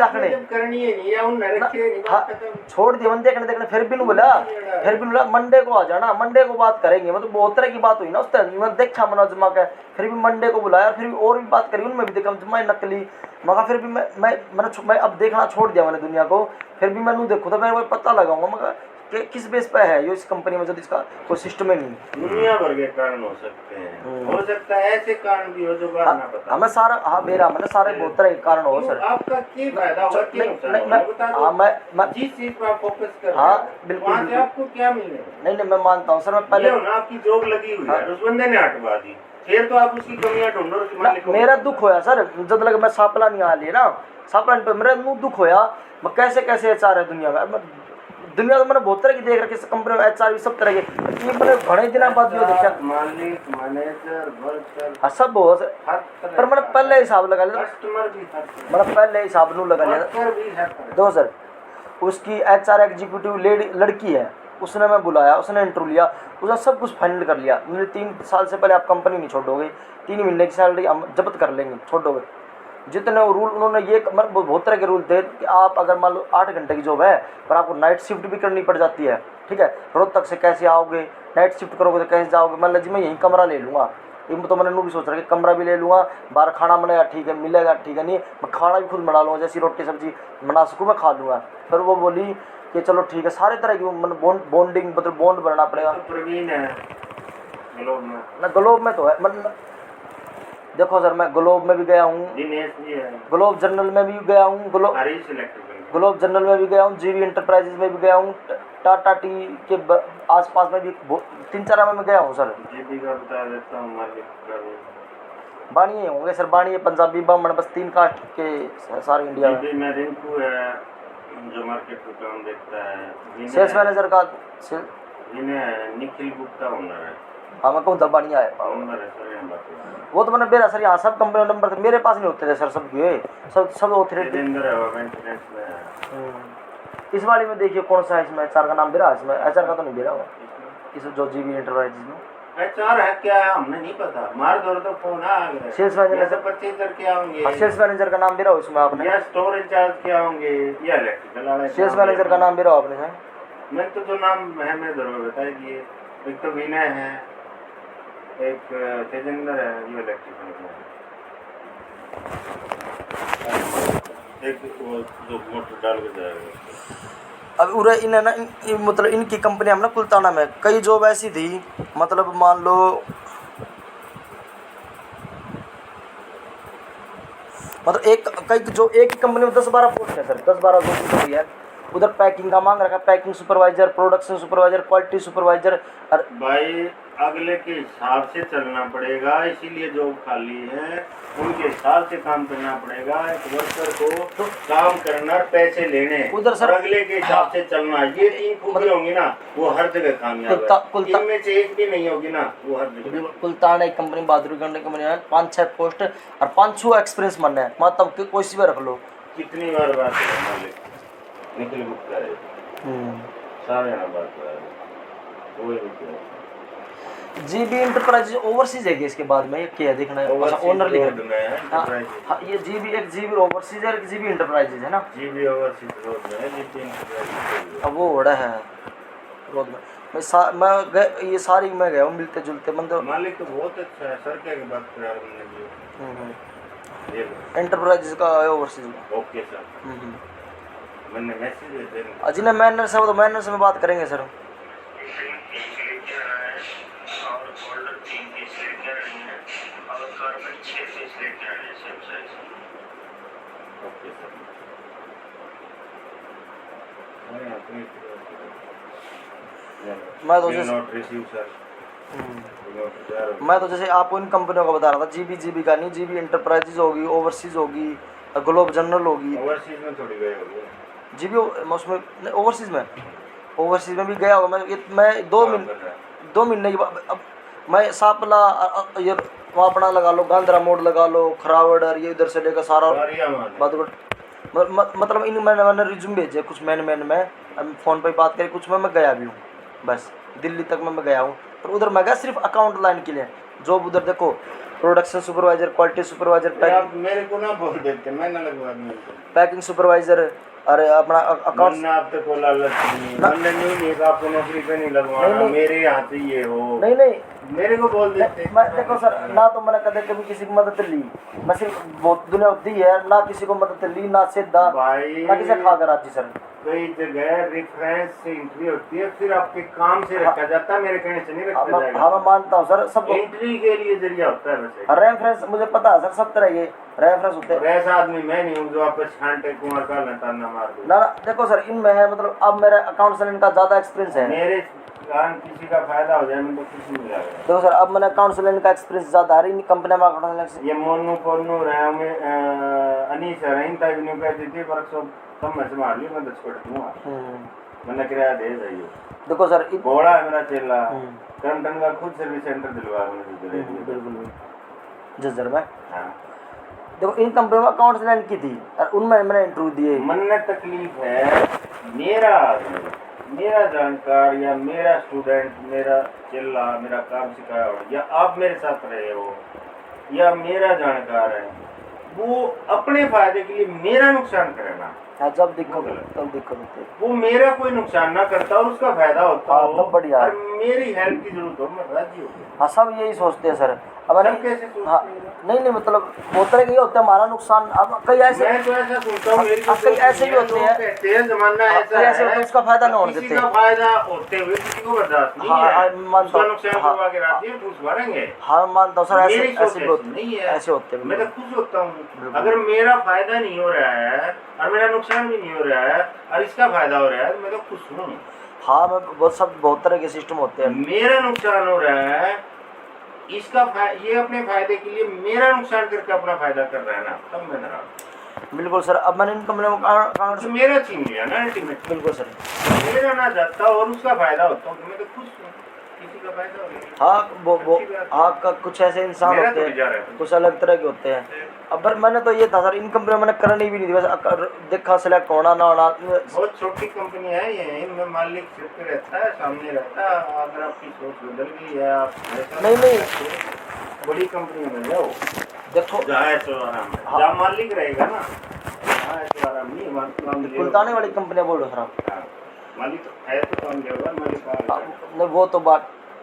छोड़ दी मैंने देखने फिर भी नहीं बोला मंडे को आ जाना, मंडे को बात करेंगे, मतलब बहुत तरह की बात हुई ना उस टाइम। मैं देखा मैंने जमा के, फिर भी मंडे को बुलाया, फिर भी और भी बात करी, उनमें भी देखा जमा नकली मगर फिर भी मैं अब देखना छोड़ दिया मैंने दुनिया को, फिर भी मैं देखो तो मैं पता लगाऊंगा मगर कि किस बेस पे है ये इस कंपनी में, जब इसका कोई सिस्टम ही नहीं। दुनिया भर के कारण हो सकते हैं, हो सकता है ऐसे कारण भी हो जो बात ना पता। हमें सारा हाँ मेरा मैंने सारे बहुत तरह के कारण हो सर। आपका क्या फायदा होगा, क्या नुकसान? मैं जिस चीज पर आप फोकस कर रहे हैं बिल्कुल आपको क्या मिलेगा? नहीं मैं मानता हूँ सर, मैं पहले आपकी जॉब लगी हुई है, उस बंदे ने हटवा दी, फिर तो आप उसकी कमियां ढूंढो। मेरा दुख होया सर जब लगा मैं सापला नहीं आ लिया ना, सापला पे मेरा दुख होया, मैं कैसे HR है दुनिया में, दुनिया तो मैंने बहुत तरह की देख रखी कंपनी में, HR भी सब तरह के, मैंने घने दिन बाद जो देखा मालिक मैनेजर वर्कर सब हो पर मैंने पहले हिसाब लगा लिया, कस्टमर भी मैंने पहले हिसाब नू लगा लिया। दो सर उसकी HR एग्जीक्यूटिव लड़की है, उसने मैं बुलाया, उसने इंटरव्यू लिया, उसने सब कुछ फाइनल कर लिया। मैंने 3 साल से पहले आप कंपनी नहीं छोड़ोगे, 3 महीने की सैलरी हम जब्त कर लेंगे, छोड़ोगे जितने रूल उन्होंने ये बहुत तरह के रूल थे कि आप अगर मान लो 8 घंटे की जॉब है पर आपको नाइट शिफ्ट भी करनी पड़ जाती है, ठीक है, रोहतक से कैसे आओगे, नाइट शिफ्ट करोगे तो कैसे जाओगे, मान लीजिए मैं यहीं कमरा ले लूँगा, तो मैंने नू भी सोच रहा कि कमरा भी ले लूँगा, बाहर खाना बनेगा ठीक है मिलेगा ठीक है, नहीं मैं खाना भी खुद बना लूँगा, जैसी रोटी सब्जी बना सकूँ मैं खा लूँगा। फिर वो बोली कि चलो ठीक है, सारे तरह की बॉन्डिंग मतलब बॉन्ड बनाना पड़ेगा। ना ग्लोब में तो है देखो सर, मैं ग्लोब में भी गया हूँ, ग्लोब जनरल में भी गया हूँ, ग्लोब जनरल में भी गया हूँ, जीवी इंटरप्राइजेज में भी गया हूँ, टाटा टी के आसपास में भी 3-4 में गया हूँ सर। जीवी का बता देता हूँ, बानिए होंगे सर, बानिए पंजाबी बामण, बस 3 कास्ट के सारे इंडिया में। मैं रिंकू है जो मार्केट को काम देखता है, सेल्स मैनेजर का निखिल गुप्ता ओनर है। हाँ मैं कहूँ दबानिया है वो तो मैंने मेरा सर यहाँ सब कंपनी नंबर थे मेरे पास नहीं होते थे सर, सब ऑथोरिटी इस वाली में देखिए कौन सा है इसमें HR का नाम बेरा, इसमें HR का तो नहीं बेरा हुआ इस जो जीवी इंटरप्राइजेज में HR है क्या है हमने नहीं पता, मार दो तो फोन आ गया। सेल्स मैनेजर या तो परचेजर क्या होंगे, सेल्स मैनेजर का नाम भी रहा उसमें आपने, या स्टोर इंचार्ज क्या होंगे, या इलेक्ट्रिकल वाले। सेल्स मैनेजर का नाम भी रहा आपने है? मैं तो जो नाम है मैं जरूर बता दिए। एक तो विनय है, एक तेजेंद्र है, ये इलेक्ट्रिकल का है, एक वो जो मोटर डाल के जाएगा। अब उरे इन है ना मतलब इनकी कंपनी हम ना कुलताना में कई जॉब ऐसी थी, मतलब मान लो मतलब एक ही कंपनी में 10-12 पोस्ट है सर, 10-12 जॉब है। उधर पैकिंग का मांग रखा, packing supervisor, production supervisor, quality supervisor. भाई अगले के हिसाब से चलना पड़ेगा, इसीलिए जॉब खाली है, उनके हिसाब से काम करना पड़ेगा। एक वर्कर को तो काम करना, पैसे लेने, उधर सर अगले के हिसाब से चलना, ये 3 खूबी होंगी ना वो हर जगह कामयाब है। इनमें से एक भी नहीं होगी ना वो हर जगह। कुलतान एक कंपनी, बहादुर कंपनी है, 5-6 पोस्ट और 500 एक्सपीरियंस मन है, मतलब कोई सी भी रख लो। कितनी बार बात है मालिक निकल मुक्ता है सारे ना बात है वो ही। जीबी इंटरप्राइजेज ओवरसीज है कि इसके बाद में ये क्या है देखना है, अच्छा ओनर लिखा है। हाँ ये जीबी, एक जीबी ओवरसीज है, एक जीबी इंटरप्राइजेज है ना। जीबी ओवरसीज रोड में है, जीबी इंटरप्राइजेज अब वो बड़ा है रोड में। मैं ये सारी मैं गया हूँ मिलते जुलते मतलब। मालिक तो बहुत अच्छा है सर, क्या बात कर रहे हैं ये इंटरप्राइजेज का ओवरसीज। ओके सर, मैंने मैसेज भेजे अजी ने मैनर से, वो तो मैनर से में बात करेंगे सर। मैं तो जैसे आपको इन कंपनियों का बता रहा था, जीबी का नहीं, जीबी इंटरप्राइजेज होगी, ओवरसीज होगी, ग्लोब जनरल होगी। ओवरसीज में थोड़ी गए होगे जीबी उसमें, ओवरसीज में भी गया होगा मैं 2 महीने के बाद। अब मैं सापला ये अपना लगा लो, गांधरा मोड़ लगा लो, खरावड़ और ये इधर से लेकर सारा बहादुर मतलब इन मैंने रिज्यूम भेजे कुछ मैन में फ़ोन पे बात करी, कुछ में मैं गया भी हूँ, बस दिल्ली तक मैं गया हूँ। और उधर मैं गया सिर्फ अकाउंट लाइन के लिए जॉब। उधर देखो प्रोडक्शन सुपरवाइजर, क्वालिटी सुपरवाइजर, आप मेरे को ना बोल देते, मैं ना लगवा दूँ पैकिंग सुपरवाइजर, अरे अपना अकाउंट। आप तो कोई लालच नहीं, आपको नौकरी पे नहीं लगवाना, मेरे यहाँ से ये हो नहीं मेरे को बोल देते। मैं देखो सर ना तो मैंने कभी किसी की मदद ली, मैं सिर्फ बहुत दुनिया दी है ना, किसी को मदद ली ना सीधा भाई ना किसी खा कर आती सर। कई जगह रेफरेंस से एंट्री होती है, फिर आपके काम से रखा जाता है, मेरे कहने से नहीं रखा जाएगा। हाँ मैं मानता हूँ सर, सब एंट्री के लिए जरिया होता है वैसे। रेफरेंस मुझे पता है सर, सब तरह के रेफरेंस होते हैं। ऐसा आदमी मैं नहीं हूँ जो आपको छांटे कुमार का ताना मार दूँ ना। देखो सर इनमें है मतलब अब मेरा अकाउंट से इनका ज़्यादा एक्सपीरियंस है, मेरे कारण किसी का फायदा हो जाए मुझे कुछ नहीं मिला। देखो सर अब मैंने अकाउंट से का एक्सपीरियंस ज़्यादा है इन कंपनी में अकाउंट। ये मोनू पोनू रहे में अनीस रही तक नहीं कहती थी वर्कशॉप कम में से मार ली, मैं 10 छोड़ दूँगा, मैंने किराया दे जाइए। देखो सर घोड़ा है मेरा चेला, क्रम्पटन का खुद सर्विस सेंटर दिलवा मुझे बिल्कुल जज्जर में। हाँ देखो इन कंपनी में अकाउंट लाइन की थी और उनमें मैंने इंटरव्यू दिए। मन में तकलीफ है मेरा आदमी, मेरा जानकार या मेरा स्टूडेंट, मेरा चिल्ला, मेरा काम सिखाया हो, या आप मेरे साथ रहे हो या मेरा जानकार है, वो अपने फायदे के लिए मेरा नुकसान करे ना, जब दिक्कत होती है वो मेरा कोई नुकसान ना करता और उसका फायदा होता हो बढ़िया, और मेरी हेल्प की जरूरत हो, मैं राजी हूँ। हाँ सब यही सोचते हैं सर। अब कैसे हाँ नहीं मतलब बहुत तरह के होता है हमारा नुकसान। अब कई ऐसे, मैं तो ऐसा सुनता हूँ, कई ऐसे भी होते हैं जमाना ऐसा है उसका फायदा ना होने देते, किसी का फायदा होते हुए किसी को बर्दाश्त नहीं है, उसका नुकसान करवा के राजी है, घूस भरेंगे। हाँ मानता हूँ सर, ऐसे नहीं है, ऐसे होते हैं। मैं तो खुश होता हूँ अगर मेरा फायदा नहीं हो रहा है और मेरा नुकसान भी नहीं हो रहा है और इसका फायदा हो रहा है, मैं तो खुश हूँ। हाँ मैं बहुत तरह के सिस्टम होते हैं। मेरा नुकसान हो रहा है, इसका ये अपने फायदे के लिए मेरा नुकसान करके अपना फायदा कर रहा है ना, तब मैं नाराज। बिल्कुल सर। अब मैंने इन कंपनियों को मेरा छीन लिया ना अल्टीमेट। बिल्कुल सर, मेरा ना जाता और उसका फायदा होता हूँ, मैं तो खुश हूँ। किसी का फायदा हो गया। हाँ वो अच्छी बात है। हाँ कुछ ऐसे इंसान मेरा होते तो जा रहा हैं, है। कुछ अलग तरह के होते हैं। अब पर मैंने तो ये था सर, इन कंपनी में मैंने करनी भी नहीं थी, बस देखा सिलेक्ट होना ना होना। बहुत छोटी कंपनी है ये, इनमें मालिक सिर पे रहता है, सामने रहता है। अगर आपकी सोच बदल गई है, आप ऐसा नहीं, नहीं। बड़ी कंपनी में जाओ, देखो जहाँ तो आराम है, हाँ। जहाँ मालिक रहेगा ना, हाँ तो आराम नहीं, काम कुलताने वाली कंपनी बोल रहा सर। हाँ, मालिक है तो काम देगा, मालिक हाँ, नहीं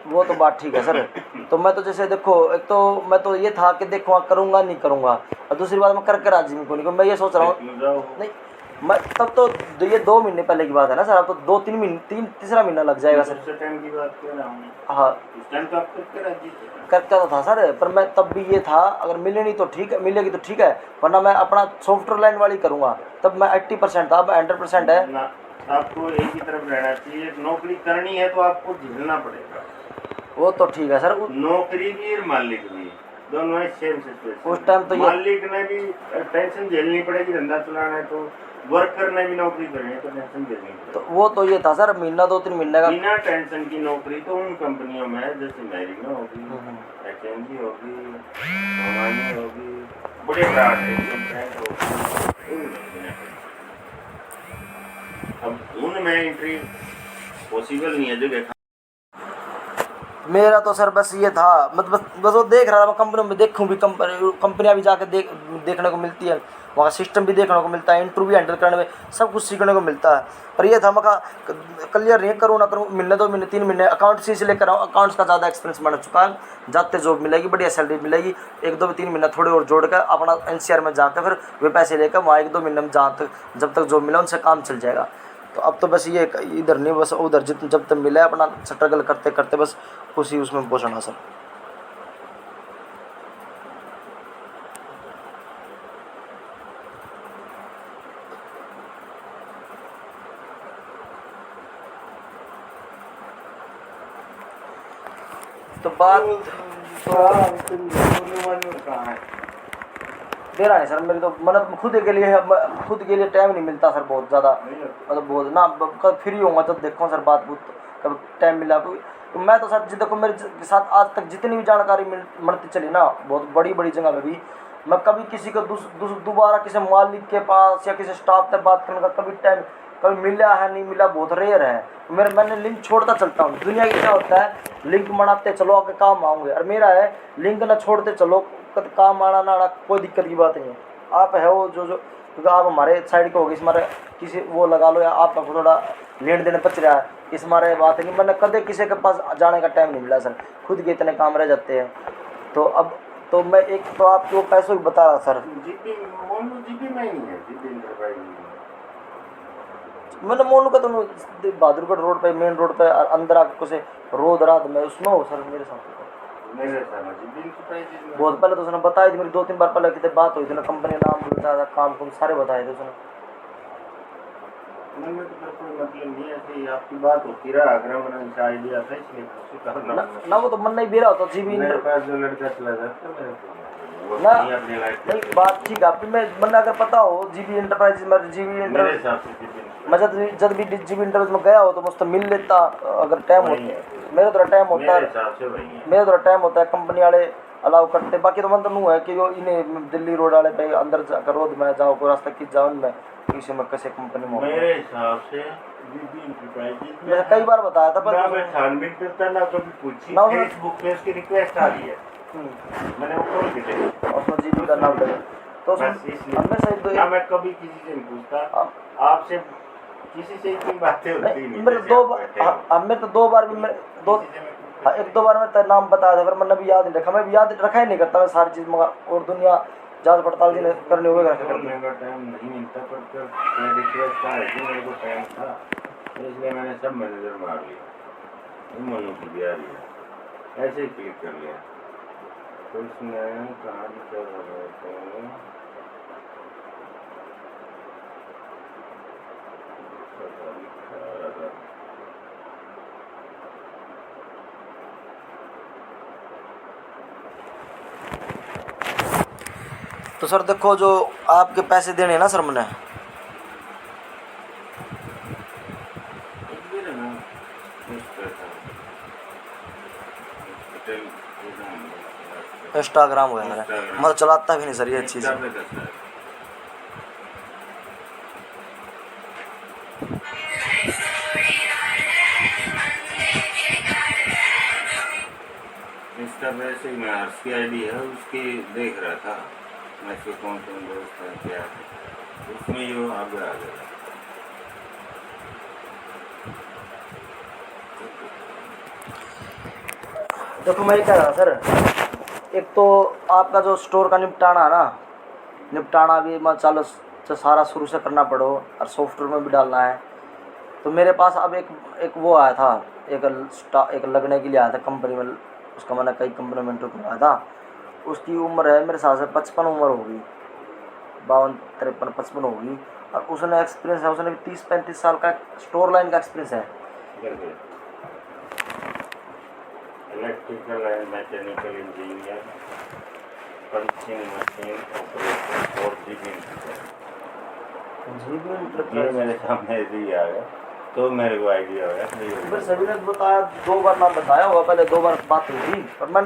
वो तो बात ठीक है सर। तो मैं तो जैसे देखो, एक तो मैं तो ये था कि देखो करूँगा नहीं करूँगा, और दूसरी बात मैं करके राजी नहीं को, मैं ये सोच रहा हूँ नहीं, मैं तब तो ये 2 महीने पहले की बात है ना सर, अब तो 2-3 महीने, तीसरा महीना लग जाएगा सर। उस टाइम की बात कर रहा हूँ। हाँ उस टाइम तो आप करके राजी थे। करता तो था सर, पर मैं तब भी ये था, अगर मिले नहीं तो ठीक है, मिलेगी तो ठीक है, वरना मैं अपना सॉफ्टवेयर लाइन वाली करूँगा। तब मैं 80% था, अब 100% है। ना, आपको एक ही तरफ रहना चाहिए। नौकरी करनी है तो आपको झेलना पड़ेगा। वो तो ठीक है सर। नौकरी भी और मालिक भी, दोनों ही सेम सिचुएशन। उस टाइम तो ये मालिक ने भी टेंशन झेलनी पड़ेगी, धंधा चलाना है तो। वर्कर ने भी नौकरी करनी है तो टेंशन झेलनी पड़ेगी। तो वो तो ये था सर, महीना 2-3 महीने का। बिना टेंशन की नौकरी तो उन कंपनियों में है, जैसे मैरिनो होगी, एचएनजी होगी, भवानी होगी, बड़े ब्रांड है, अब उनमें एंट्री पॉसिबल नहीं है जगह। मेरा तो सर बस ये था, मतलब बस वो देख रहा था, मैं कंपनी में देखूं भी, कंपनियां भी जाके देखने को मिलती है, वहाँ सिस्टम भी देखने को मिलता है, इंटरव्यू भी हैंडल करने में सब कुछ सीखने को मिलता है। पर ये था मैं क्लियर नहीं करूँ ना करूँ, महीने 2 महीने 3 महीने अकाउंट्स से लेकर आऊँ, अकाउंट्स का ज़्यादा एक्सपीरियंस बन चुका है, जाते जॉब मिलेगी, बढ़िया सैलरी मिलेगी, 1-2-3 महीना थोड़े और जोड़ कर अपना NCR में जाकर फिर वे पैसे लेकर वहाँ 1-2 महीने में जहाँ तक जब तक जॉब मिला उनसे काम चल जाएगा। तो अब तो बस ये इधर नहीं, बस उधर जब तक मिला है अपना स्ट्रगल करते करते बस उसी उसमें पहुँचना सर। तो बात कहाँ है? दे रहा है सर, मेरी तो मतलब खुद के लिए टाइम नहीं मिलता सर, बहुत ज़्यादा, मतलब बहुत ना, कब फ्री होऊंगा तो देखो सर, बात कब टाइम मिला तो मैं तो सर जी देखो, मेरे साथ आज तक जितनी भी जानकारी मिलती चली ना, बहुत बड़ी बड़ी जगह में भी, मैं कभी किसी को दोबारा किसी मालिक के पास या किसी स्टाफ से बात करने का कभी टाइम कभी मिला है नहीं मिला, बहुत रेयर है। मैंने लिंक छोड़ता चलता हूँ। दुनिया की क्या होता है, लिंक बनाते चलो आपके काम आऊँगे, और मेरा है लिंक ना छोड़ते चलो, काम आना ना आना कोई दिक्कत की बात नहीं है। आप है वो जो क्योंकि आप हमारे साइड के हो गए, हमारे किसी वो लगा लो, या आपका थोड़ा लेन देन बच रहा है, इस हमारे बात नहीं, मैंने कदे किसी के पास जाने का टाइम नहीं मिला सर, खुद के इतने काम रह जाते हैं। तो अब तो मैं एक तो आपको पैसों की बता रहा सर, जीपी में ही है, जीपी इंटरप्राइज मैंने मोनू का तो बहादुरगढ़ रोड पे, मेन रोड पे अंदर आके कुछ रोड रात में उसमें हो सर, मेरे साथ बहुत पहले तो उसने बताई थी, मेरी 2-3 बार पहले कितने बात हुई थी ना, कंपनी नाम भी बताया था, काम सारे बताए थे उसने। मन में तो कोई मतलब नहीं है कि आपकी बात होती रहा, अगर मैंने आइडिया था इसलिए ना वो तो मन नहीं भी रहा होता, जीबी मेरे पास जो लड़का चला जाता है ना, नहीं बात ठीक है आपकी, मैं मन अगर पता हो जीबी इंटरप्राइज में, जीबी इंटरप्राइज मैं जब भी जीबी इंटरप्राइज में गया हो तो मुझसे मिल लेता, अगर टाइम होता, मेरे थोड़ा टाइम होता है, मेरे थोड़ा टाइम होता है, कंपनी वाले अलाउ करते, बाकी तो मन तो नहीं है कि वो इन्हें दिल्ली रोड वाले पे अंदर जाकर रोड में जाओ, कोई रास्ता की जाओ में किसी में कैसे कंपनी में, मेरे हिसाब से मैंने कई बार बताया था, पर मैं छानबीन करता ना कभी पूछी, ना फेसबुक पे उसकी रिक्वेस्ट आ रही है, मैंने वो खोल के देखी अपना जीबी का नाम लगे तो ना, मैं कभी किसी से नहीं पूछता, आपसे किसी से इतनी बातें होती नहीं। मेरे तो 2 बार भी एक दो बार मैं नाम बताया था, फिर मैंने भी याद नहीं रखा, मैं भी याद रखा ही नहीं करता मैं सारी चीज़, मगर और दुनिया जांच पड़ताल भी करने हुए टाइम नहीं मिलता, पर रिक्वेस्ट आ रही थी, मेरे को टाइम था, इसलिए मैंने सब मैनेजर मार लिया, मनु की भी आ रही है, ऐसे ही क्लिक कर लिया। तो इसमें कहाँ लिखा हुआ तो सर देखो, जो आपके पैसे देने हैं ना सर, मैंने इंस्टाग्राम हो मेरा, Instagram। मतलब चलाता भी नहीं सर ये चीज़। Insta पे कैसा है? इंस्टा पे ऐसे ही मैं हर्ष की आईडी है उसकी देख रहा था, मैं इसको कौन कौन दोस्त है क्या है, उसमें ये आगे आ गया। देखो मैं ये कह रहा सर, एक तो आपका जो स्टोर का निपटाना है ना, निपटाना भी मतलब चलो तो सारा शुरू से करना पड़ो और सॉफ्टवेयर में भी डालना है। तो मेरे पास अब एक वो आया था, एक लगने के लिए आया था कंपनी में, उसका मैंने कई कंपनी में इंटरव्यू करवाया था। उसकी उम्र है मेरे हिसाब से 55 उम्र होगी, 52, 53, 55 होगी। और उसने एक्सपीरियंस है, उसने 30-35 साल का स्टोर लाइन का एक्सपीरियंस है। Electrical and mechanical engineer, punching machine operator और ये मेरे सामने ऐसे ही आ गया, तो मेरे को आइडिया हो गया। फिर सभी ने बताया, 2 बार नाम बताया होगा, पहले 2 बार बात हुई थी, पर मैं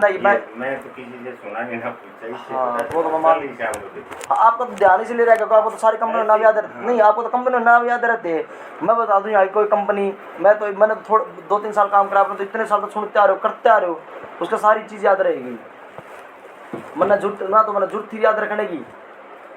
मैं तो किसी से सुना नहीं ना, पूछा ही हाँ, वो तो मैं आपका तो ध्यान इसलिए रहेगा क्योंकि आपको तो सारी कंपनी नाम याद रहते नहीं, आपको तो कंपनी नाम याद रहते हैं। मैं बता दूं यहाँ कोई कंपनी, मैंने तो थोड़ा 2-3 साल काम करा, आपने तो इतने साल तक सुनते आ रहे हो, करते आ रहे हो, उसका सारी चीज़ याद रहेगी। मैंने जरूरत थी याद रखने की,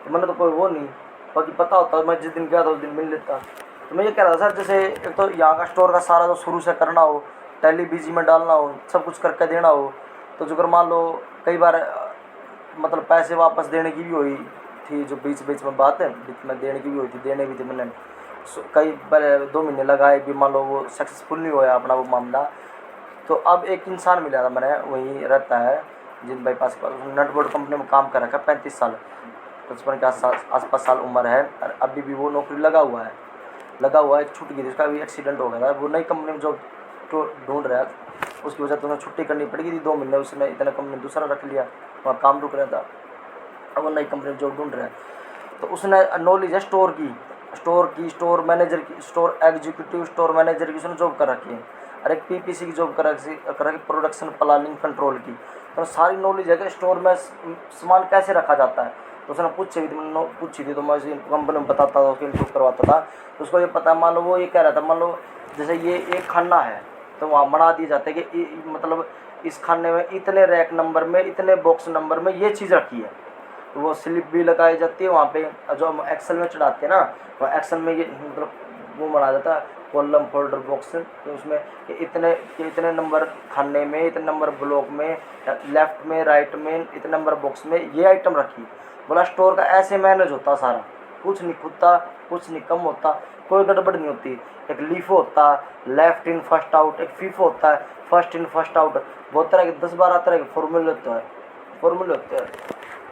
तो मैंने तो कोई वो नहीं, बाकी पता होता मैं जिस दिन गया था उस दिन मिल लेता। तो मैं ये कह रहा था सर, जैसे एक तो यहाँ का स्टोर का सारा जो शुरू से करना हो, टेली बिजी में डालना हो, सब कुछ करके देना हो, तो जो अगर मान लो कई बार मतलब पैसे वापस देने की भी हुई थी, जो बीच में बात है, बीच में देने की भी हुई थी, देने भी थे मैंने कई बार, 2 महीने लगाए भी, मान लो वो सक्सेसफुल नहीं हुआ अपना वो मामला। तो अब एक इंसान मिला था, मैंने वहीं रहता है जिन भाई पास, नटबोर्ड कंपनी में काम कर रखा है, 35 साल 55 के आसपास साल उम्र है, और अभी भी वो नौकरी लगा हुआ है, एक छूट गई थी, उसका भी एक्सीडेंट हो गया था, वो नई कंपनी में जॉब ढूंढ रहा है, उसकी वजह से उन्हें छुट्टी करनी पड़ेगी थी 2 महीने, उसने इतना कंपनी दूसरा रख लिया, वहाँ काम रुक रहा था, अब वो नई कंपनी में जॉब ढूंढ रहा है। तो उसने नॉलेज है स्टोर मैनेजर की, स्टोर एग्जीक्यूटिव स्टोर मैनेजर की उसने जॉब कर रखी है, और एक PPC की जॉब कर रखी, प्रोडक्शन प्लानिंग कंट्रोल की। तो सारी नॉलेज है कि स्टोर में सामान कैसे रखा जाता है। तो उसने पूछी थी तो मैं उसी कंपनी में बताता था, उसको इंप्रूव करवाता था। तो उसको ये पता, मान लो वो ये कह रहा था, मान लो जैसे ये एक खाना है, तो वहाँ बना दिए जाते हैं कि मतलब इस खाने में इतने रैक नंबर में, इतने बॉक्स नंबर में ये चीज़ रखी है, तो वो स्लिप भी लगाई जाती है वहाँ पे, जो हम एक्सेल में चढ़ाते हैं ना, वहाँ एक्सेल में ये मतलब वो बना जाता है कॉलम फोल्डर बॉक्स, तो उसमें इतने नंबर खाने में, इतने नंबर ब्लॉक में, लेफ्ट में राइट में, इतने नंबर बॉक्स में ये आइटम रखी। बोला स्टोर का ऐसे मैनेज होता सारा, कुछ नहीं खुदता, कुछ नहीं कम होता, कोई गड़बड़ नहीं होती। एक लीफो होता है, लेफ्ट इन फर्स्ट आउट, एक फीफो होता है, फर्स्ट इन फर्स्ट आउट, बहुत तरह के 10-12 तरह के फॉर्मूले होते हैं।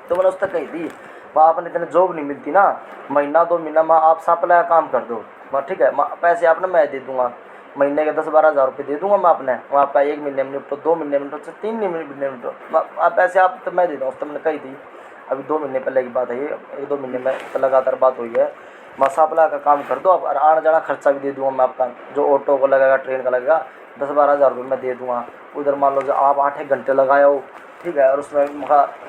तो मैंने उस तक कही थी, वहाँ आपने इतने जॉब नहीं मिलती ना, महीना 2 महीना में आप सप्लाई काम कर दो, ठीक है, पैसे आपने मैं दे दूंगा, महीने के 10-12 हज़ार रुपये दे दूंगा मैं अपने, वहाँ आपका 1 महीने में निपटो, 2 महीने में निपटो, 3 महीने में निपटो, आप पैसे आप तो मैं दे दूँगा। तो मैंने कही थी, अभी 2 महीने पहले की बात है ये, 1-2 महीने में लगातार बात हुई है, मैं सप्लाई का काम कर दो आप, और आना जाना खर्चा भी दे दूँगा मैं आपका, जो ऑटो को लगेगा, ट्रेन का लगेगा, 10-12 हज़ार रुपये मैं दे दूँगा। उधर मान लो जो आप 8-1 घंटे लगाए हो, ठीक है, और उसमें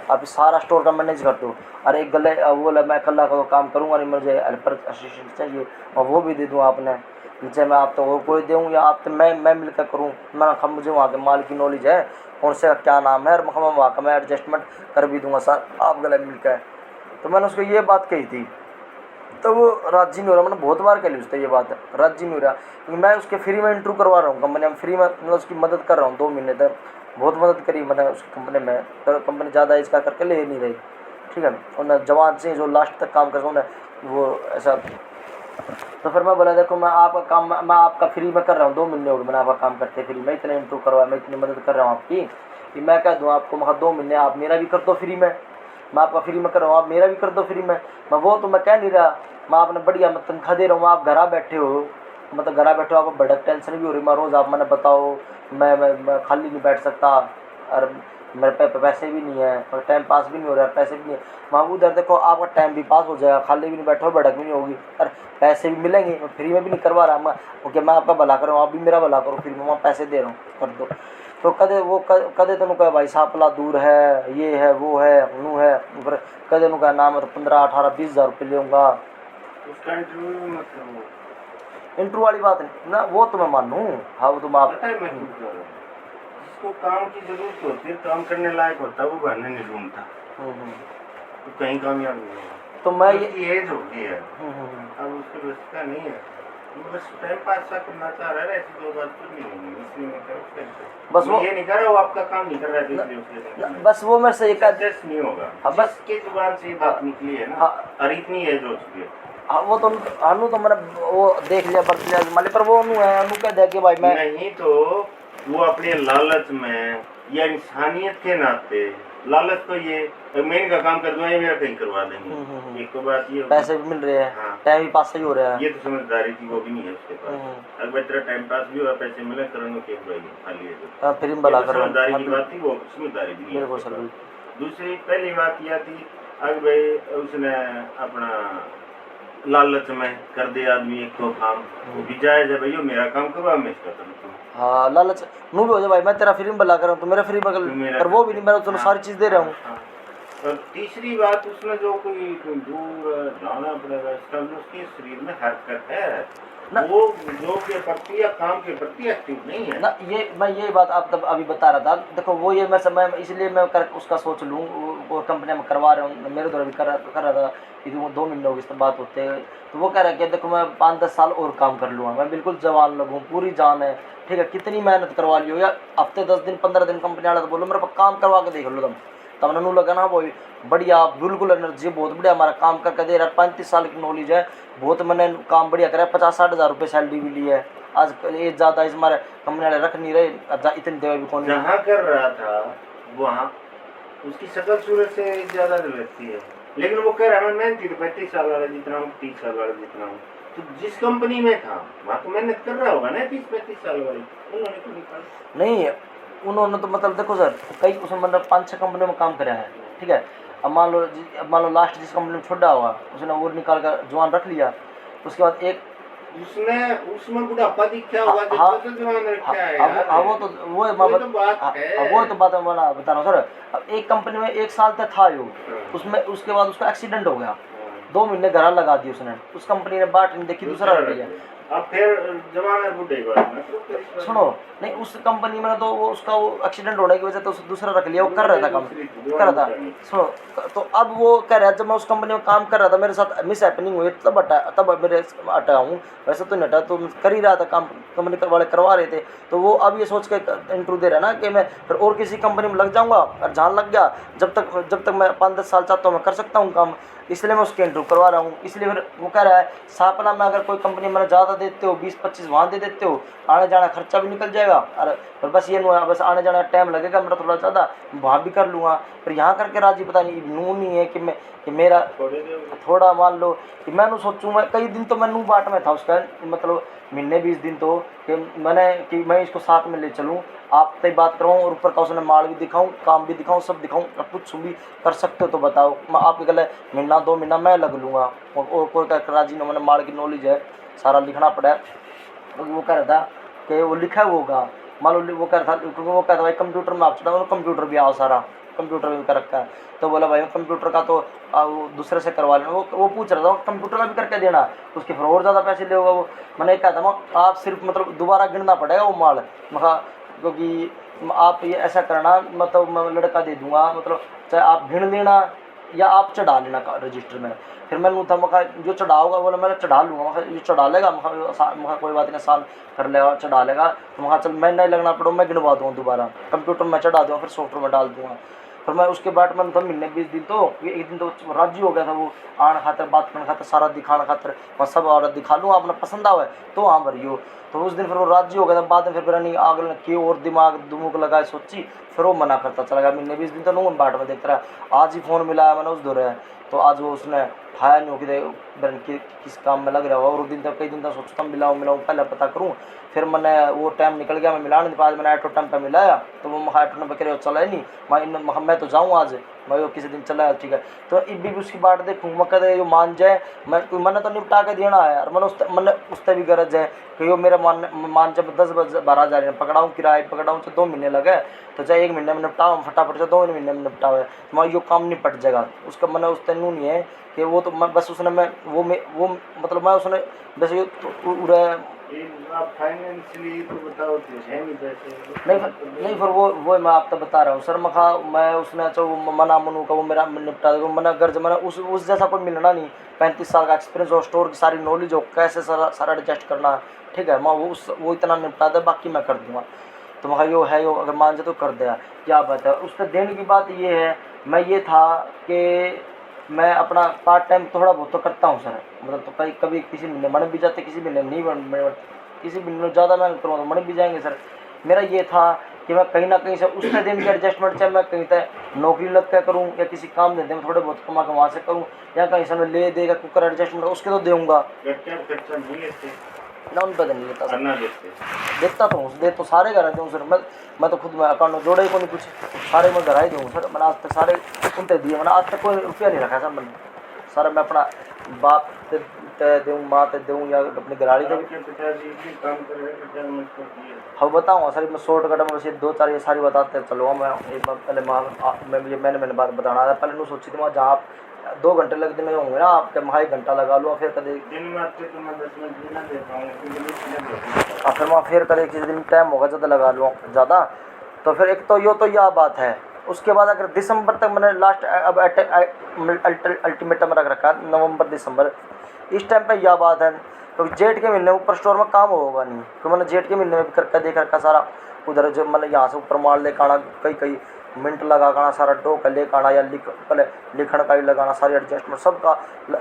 आप सारा स्टोर का मैनेज कर दो, और एक गले वो मैं कल्ला का काम करूँगा, नहीं मुझे हेल्पर असिस्टेंट चाहिए और वो भी दे दूँ आपने, नीचे मैं आप तो वो कोई दूँ या आप तो मैं मिलकर करूँ, मैं मुझे वहाँ के माल की नॉलेज है, कौन से क्या नाम है, और वहाँ का मैं एडजस्टमेंट कर भी दूँगा सर, आप गले मिलकर। तो मैंने उसको ये बात कही थी, तो वो राजी नहीं हो रहा, मैंने बहुत बार कह ली उससे ये बात है, राजी नहीं हो रहा, क्योंकि मैं उसके फ्री में इंटरव्यू करवा रहा हूँ कंपनी में, फ्री में मतलब उसकी मदद कर रहा हूँ, 2 महीने तक बहुत मदद करी मैंने उस कंपनी में, तो कंपनी ज़्यादा इसका करके ले नहीं रही, ठीक है, और जवान से जो लास्ट तक काम कर रहा हूँ वो ऐसा। तो फिर मैं बोला देखो मैं आपका फ्री में कर रहा हूँ, 2 महीने हो गए मैंने आपका काम करते फ्री में, इतने इंटरव्यू करवाया, मैं इतनी मदद कर रहा हूँ आपकी, कि मैं कह दूँ आपको, मैं 2 महीने आप मेरा भी कर दो फ्री में, मैं आपका फ्री में कर रहा हूँ, आप मेरा भी कर दो फ्री में, मैं वो तो मैं कह नहीं रहा, मैं आपने बढ़िया मैं तनख्वाह दे रहा हूँ, आप घर बैठे हो, मतलब घर बैठे हो, आपको बड़ा टेंशन भी हो रही, मैं रोज़ आप मैंने बताओ, मैं खाली नहीं बैठ सकता, और मेरे पे पैसे भी नहीं है और टाइम पास भी नहीं हो रहा है, पैसे भी नहीं है। वहाँ उधर देखो आपका टाइम भी पास हो जाएगा, खाली भी नहीं बैठो, भड़क भी नहीं होगी और पैसे भी मिलेंगे, मैं फ्री में भी नहीं करवा रहा मैं। ओके मैं आपका भला करूँ, आप भी मेरा भला करो, फिर मैं वहाँ पैसे दे रहा हूँ, कर दो। तो कदे वो कदे तेन कहे भाई साहब दूर है, ये है वो है नू है, फिर कदे नु कहा ना मैं तो 15, 18, 20 हज़ार रुपये लूँगा। उसका इंटरव्यू मत करो। इंटरव्यू वाली बात नहीं ना, वो तो मैं मानूँ। हाँ वो तुम आप पता है मैं क्यों कह रहा हूँ? जिसको काम की जरूरत होती है, काम करने लायक होता है, वो बहाने नहीं ढूंढता, तो कहीं कामयाब नहीं होगा। तो मैं ये उसकी एज हो गई है, अब उसको बचता नहीं है, वो बस टाइम पास सा करना चाह रहा है, ऐसी दो बात कुछ नहीं होगी, इसलिए मैं कह रहा हूँ बस वो वो ये नहीं कर रहा, वो आपका काम नहीं कर रहा है, इसलिए उसके बस वो मेरे से ये कह सक्सेस नहीं होगा। हाँ, बस जिसके जुबान से ये बात निकली है ना, हाँ, और इतनी एज हो चुकी है, हाँ वो तो अनु तो मैंने वो देख लिया बरत लिया माले, पर वो अनु है, अनु कह दिया कि भाई मैं नहीं तो वो अपने लालच में या इंसानियत के नाते, लालच तो ये मैं इनका काम कर दूंगा, ये मेरा कहीं करवा देंगे, एक तो बात ये होगी। पैसे भी मिल रहे हैं, हाँ। टाइम भी पास सही हो रहा है, ये तो समझदारी थी, वो भी नहीं है उसके पास। अगर तेरा टाइम पास भी हुआ, पैसे मिले, करण के खाली है तो फिर भी भला ये तो करो। समझदारी की बात थी, वो समझदारी भी नहीं है बिल्कुल उसके सर पास। बिल्कुल। दूसरी पहली बात यह थी, अगर भाई उसने अपना लालच में कर दे आदमी एक तो काम, वो भी जायज है भाई, मेरा काम करवा, मैं इसका करूँ। हाँ लालच नू भी हो जाए भाई, मैं तेरा फ्री में भला कर रहा हूँ, तो मेरा फ्री में पर वो भी नहीं, मैं तो सारी चीज़ दे रहा हूँ। हाँ। और तीसरी बात, उसमें जो कोई दूर जाना पड़ेगा, इसका जो उसके शरीर में हरकत है, वो जो के प्रति या काम के प्रति एक्टिव नहीं है ना। ये मैं ये बात आप तब अभी बता रहा था, देखो वो ये मैं समय इसलिए मैं कर उसका सोच लूँ, वो कंपनी में करवा रहा हूँ, मेरे द्वारा भी कर रहा था कि 2 महीने हो गए इस पर बात होते हैं, तो वो कह रहा है कि देखो मैं 5-10 साल और काम कर लूँगा, मैं बिल्कुल जवान लगूँ, पूरी जान है, ठीक है, कितनी मेहनत करवा लियो, या हफ्ते 10 दिन 15 दिन कंपनी वाला तो बोलो मेरे पास काम करवा के देख लो तब नू लगा ना वो बढ़िया, बिल्कुल एनर्जी बहुत बढ़िया, हमारा काम करके दे रहा है, 35 साल की नॉलेज है, बहुत मैंने काम बढ़िया करा, 50-60 हज़ार रुपये सैलरी भी ली है, आज ये ज़्यादा इस हमारे कंपनी वाले रख नहीं रहे, इतने देवे भी कौन जहाँ कर रहा था वहाँ उसकी शक्ल सूरत से ज़्यादा लगती है, लेकिन वो कह रहा है मैं मेहनती, तो 35 साल वाला जितना हूँ, 30 साल वाला जितना हूँ, तो जिस कंपनी में था वहाँ तो मेहनत कर रहा होगा ना 30-35 साल वाली, उन्होंने तो निकाला नहीं। उन्होंने तो मतलब देखो सर, कई उसमें मतलब 5-6 कंपनी में काम कराया है, ठीक है, अब मान लो लास्ट जिस कंपनी में छोड़ा हुआ उसने वो निकाल कर जवान रख लिया, उसके बाद एक उसमें बुढ़ापा दिखा होगा, जिसको तो जवान रखा है यार। वो तो बात मैं बता रहा हूँ सर। अब एक कंपनी में 1 साल तक था यो, उसमें उसके बाद उसका एक्सीडेंट हो गया, 2 महीने घर लगा दी उसने, उस कंपनी ने बाट नहीं देखी, दूसरा रख लिया। अब फिर जवान है बूढ़े को सुनो नहीं, उस कंपनी में तो वो उसका वो एक्सीडेंट होने की वजह से तो दूसरा रख लिया, वो कर रहा था काम, कर रहा था। सुनो तो अब वो कह रहा है जब मैं उस कंपनी में काम कर रहा था, मेरे साथ मिस हैपनिंग हुई, तब मेरे हटा हूँ, वैसे तो नहीं हटा, तो कर ही रहा था काम, कंपनी वाले करवा रहे थे, तो वो अब ये सोच के इंटरव्यू दे रहा है ना कि मैं फिर और किसी कंपनी में लग जाऊँगा, और जहाँ लग गया जब तक मैं 5-10 साल चाहता हूँ मैं कर सकता हूँ काम, इसलिए मैं उसके इंटरव्यू करवा रहा हूँ। इसलिए फिर वो कह रहा है सापना में अगर कोई कंपनी मैंने ज़्यादा देते हो, 20-25 वहाँ दे देते हो, आने जाना खर्चा भी निकल जाएगा, और बस ये नहीं, बस आने जाना टाइम लगेगा मेरा थोड़ा ज़्यादा, वहाँ भी कर लूँगा, फिर यहाँ करके राजी पता नहीं नू नहीं है कि मेरा थोड़ा मान लो कि मैं सोचूँ, मैं कई दिन तो मैं नू बाट में था उसका, मतलब महीने 20 दिन तो कि मैं इसको साथ में ले चलूँ, आप तक बात कराऊँ और ऊपर का उसने माल भी दिखाऊँ, काम भी दिखाऊँ, सब दिखाऊँ, कुछ भी कर सकते हो तो बताओ, मैं आपके गले महीना 2 महीना मैं लग लूँगा, और कोई का राजी न, मैंने माल की नॉलेज है, सारा लिखना पड़ा है। तो वो कह रहा था कि वो लिखा होगा, मान लो वो कह रहा था, क्योंकि वो कहता भाई कंप्यूटर में आप चढ़ा, कंप्यूटर भी आओ, सारा कंप्यूटर में कर रखा है, तो बोला भाई कंप्यूटर का तो वो दूसरे से करवा लेना, वो पूछ रहा था कंप्यूटर का भी करके देना, उसके फिर और ज़्यादा पैसे ले होगा वो। मैंने कहा था आप सिर्फ मतलब दोबारा गिनना पड़ेगा वो माल, क्योंकि आप ये ऐसा करना, मतलब मैं लड़का दे दूंगा, मतलब चाहे आप गिन लेना या आप चढ़ा लेना रजिस्टर में। फिर मैंने था मखा जो चढ़ाओगा बोला मैं चढ़ा लूँगा, मखा जो चढ़ा लेगा, मखा कोई बात नहीं, आसान कर लेगा, चढ़ा लेगा, तो मखा चल मैं नहीं लगना पड़ो, मैं गिनवा दूँगा दोबारा, कंप्यूटर में चढ़ा दूँगा, फिर सॉफ्टवेयर में डाल दूँगा। फिर मैं उसके बाद मैंने था महीने 20 दिन, तो एक दिन तो राजी हो गया था वो, आने खातर बात करने खातर सारा दिखाने खातर, मैं सब और दिखा लूँगा, अपना पसंद आवे तो हाँ भरियो, तो उस दिन फिर वो राजी हो गया था। बाद में फिर नहीं आगे की और दिमाग दुमुक लगाए सोची, फिर वो मना करता चला गया। महीने 20 दिन तो नून बाट में देखता रहा, आज ही फ़ोन मिलाया मैंने उस दौरे तो आज वो उसने खाया नहीं हो कि किस काम में लग रहा हो, और दिन तक कई दिन तक सोचता मिलाऊँ पहले पता करूँ। फिर मैंने वो टाइम निकल गया, मैं मिला नहीं पाया। मैंने ऑटो टाइम पे मिलाया तो वो ऑटो पे कह चला ही नहीं, मैं तो जाऊँ आज, मैं वो किसी दिन चला ठीक है। तो इब भी उसकी बात देखूँ, मैं कहते यो मान जाए, मैंने तो निपटा के देना है, और मैंने उससे भी गरज है कि यो मेरा मान जब 10-12 हज़ार पकड़ाऊँ, किराए पकड़ाऊँ तो 2 महीने लगे, तो चाहे 1 महीने में निपटाऊँ फटाफट से, 2 महीने में निपटाओ, मैं यो काम निपट जाएगा उसका। मैंने उस तेनू नहीं है कि वो तो मैं बस उसने मैं वो मतलब मैं उसने बस ये फाइनेंशियली तो बताओ तो है नहीं पैसे नहीं फिर वो मैं आपको बता रहा हूँ सर। मैं उसने अच्छा वो मना मनू का वो मेरा निपटा देगा, मना गर्ज मैंने उस जैसा कोई मिलना नहीं। 35 साल का एक्सपीरियंस हो, स्टोर की सारी नॉलेज हो, कैसे सारा एडजस्ट करना, ठीक है। मैं वो इतना निपटा दे, बाकी मैं कर दूँगा। तो मैं यो है यो अगर मान जाए तो कर दिया, क्या बात है। उस पर देने की बात ये है, मैं ये था कि मैं अपना पार्ट टाइम थोड़ा बहुत तो करता हूँ सर, मतलब तो कभी किसी महीने मन भी जाते, किसी महीने नहीं बन, किसी महीने ज़्यादा मैं करूँ तो मन भी जाएंगे सर। मेरा ये था कि मैं कहीं ना कहीं से उसके दिन की एडजस्टमेंट, चाहे मैं कहीं तक नौकरी लग कर करूँ या किसी काम धंधे में थोड़े बहुत कमा के वहाँ से करूँ, या कहीं से मैं ले देगा कुकर एडजस्टमेंट उसके तो दूँगा ना, उन पर नहीं लेता सर। देखता तो हूँ, दे तो सारे घर दूँ सर। मैं तो खुद में अकाउंट जोड़े को नहीं कुछ, सारे मैं घर ही दूँ सर। मैंने आज तक सारे उनते दिए, मैंने आज तक कोई रुपया नहीं रखा सर। मैंने सारा मैं अपना बाप ते दूँ, माँ ते दूँ, या अपनी घराड़ी दे। हाँ बताऊँगा सर, मैं शॉर्टकट में बस ये 2-4 ये सारी बताते चलो। मैं एक बार पहले मैंने बात बताना था, पहले नहीं सोची थी वहाँ जहाँ आप 2 घंटे लगते नहीं होंगे ना, आपके वहाँ 1 घंटा लगा लो, फिर कभी दिन में आपके तो मैं 10 मिनट भी ना दे और फिर वहाँ फिर कभी किसी दिन टाइम होगा ज़्यादा लगा लो ज़्यादा। तो फिर एक तो यो तो यह बात है। उसके बाद अगर दिसंबर तक मैंने लास्ट अब अल्टीमेटम रख रखा है, नवंबर दिसंबर, इस टाइम पे यह बात है। तो जेठ के महीने ऊपर स्टोर में काम होगा नहीं, तो मैंने जेठ के महीने में भी करके देख रखा सारा। उधर जो मतलब यहाँ से ऊपर माल लेकर आना, कई मिनट लगा आना, सारा डो का लेकर आना, या पहले लिखण का भी लगाना, सारी एडजस्टमेंट सबका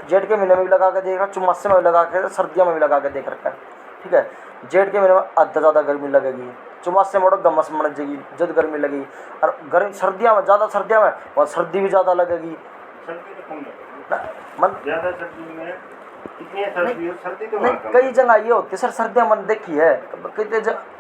जेठ के महीने में भी लगा के देख रखा, चुमासे में भी लगा के, सर्दियों में भी लगा के देख रखा है, ठीक है। जेठ के महीने में आधा ज़्यादा गर्मी लगेगी, चुमासे में गमस मन जाएगी, जब गर्मी लगेगी, और गर्मी सर्दियों में ज़्यादा, सर्दियों में और सर्दी भी ज़्यादा लगेगी। ज़्यादा सर्दी में कितनी सर्दी हो, सर्दी तो नहीं कई जगह ये होती है सर, सर्दियाँ मन देखी है,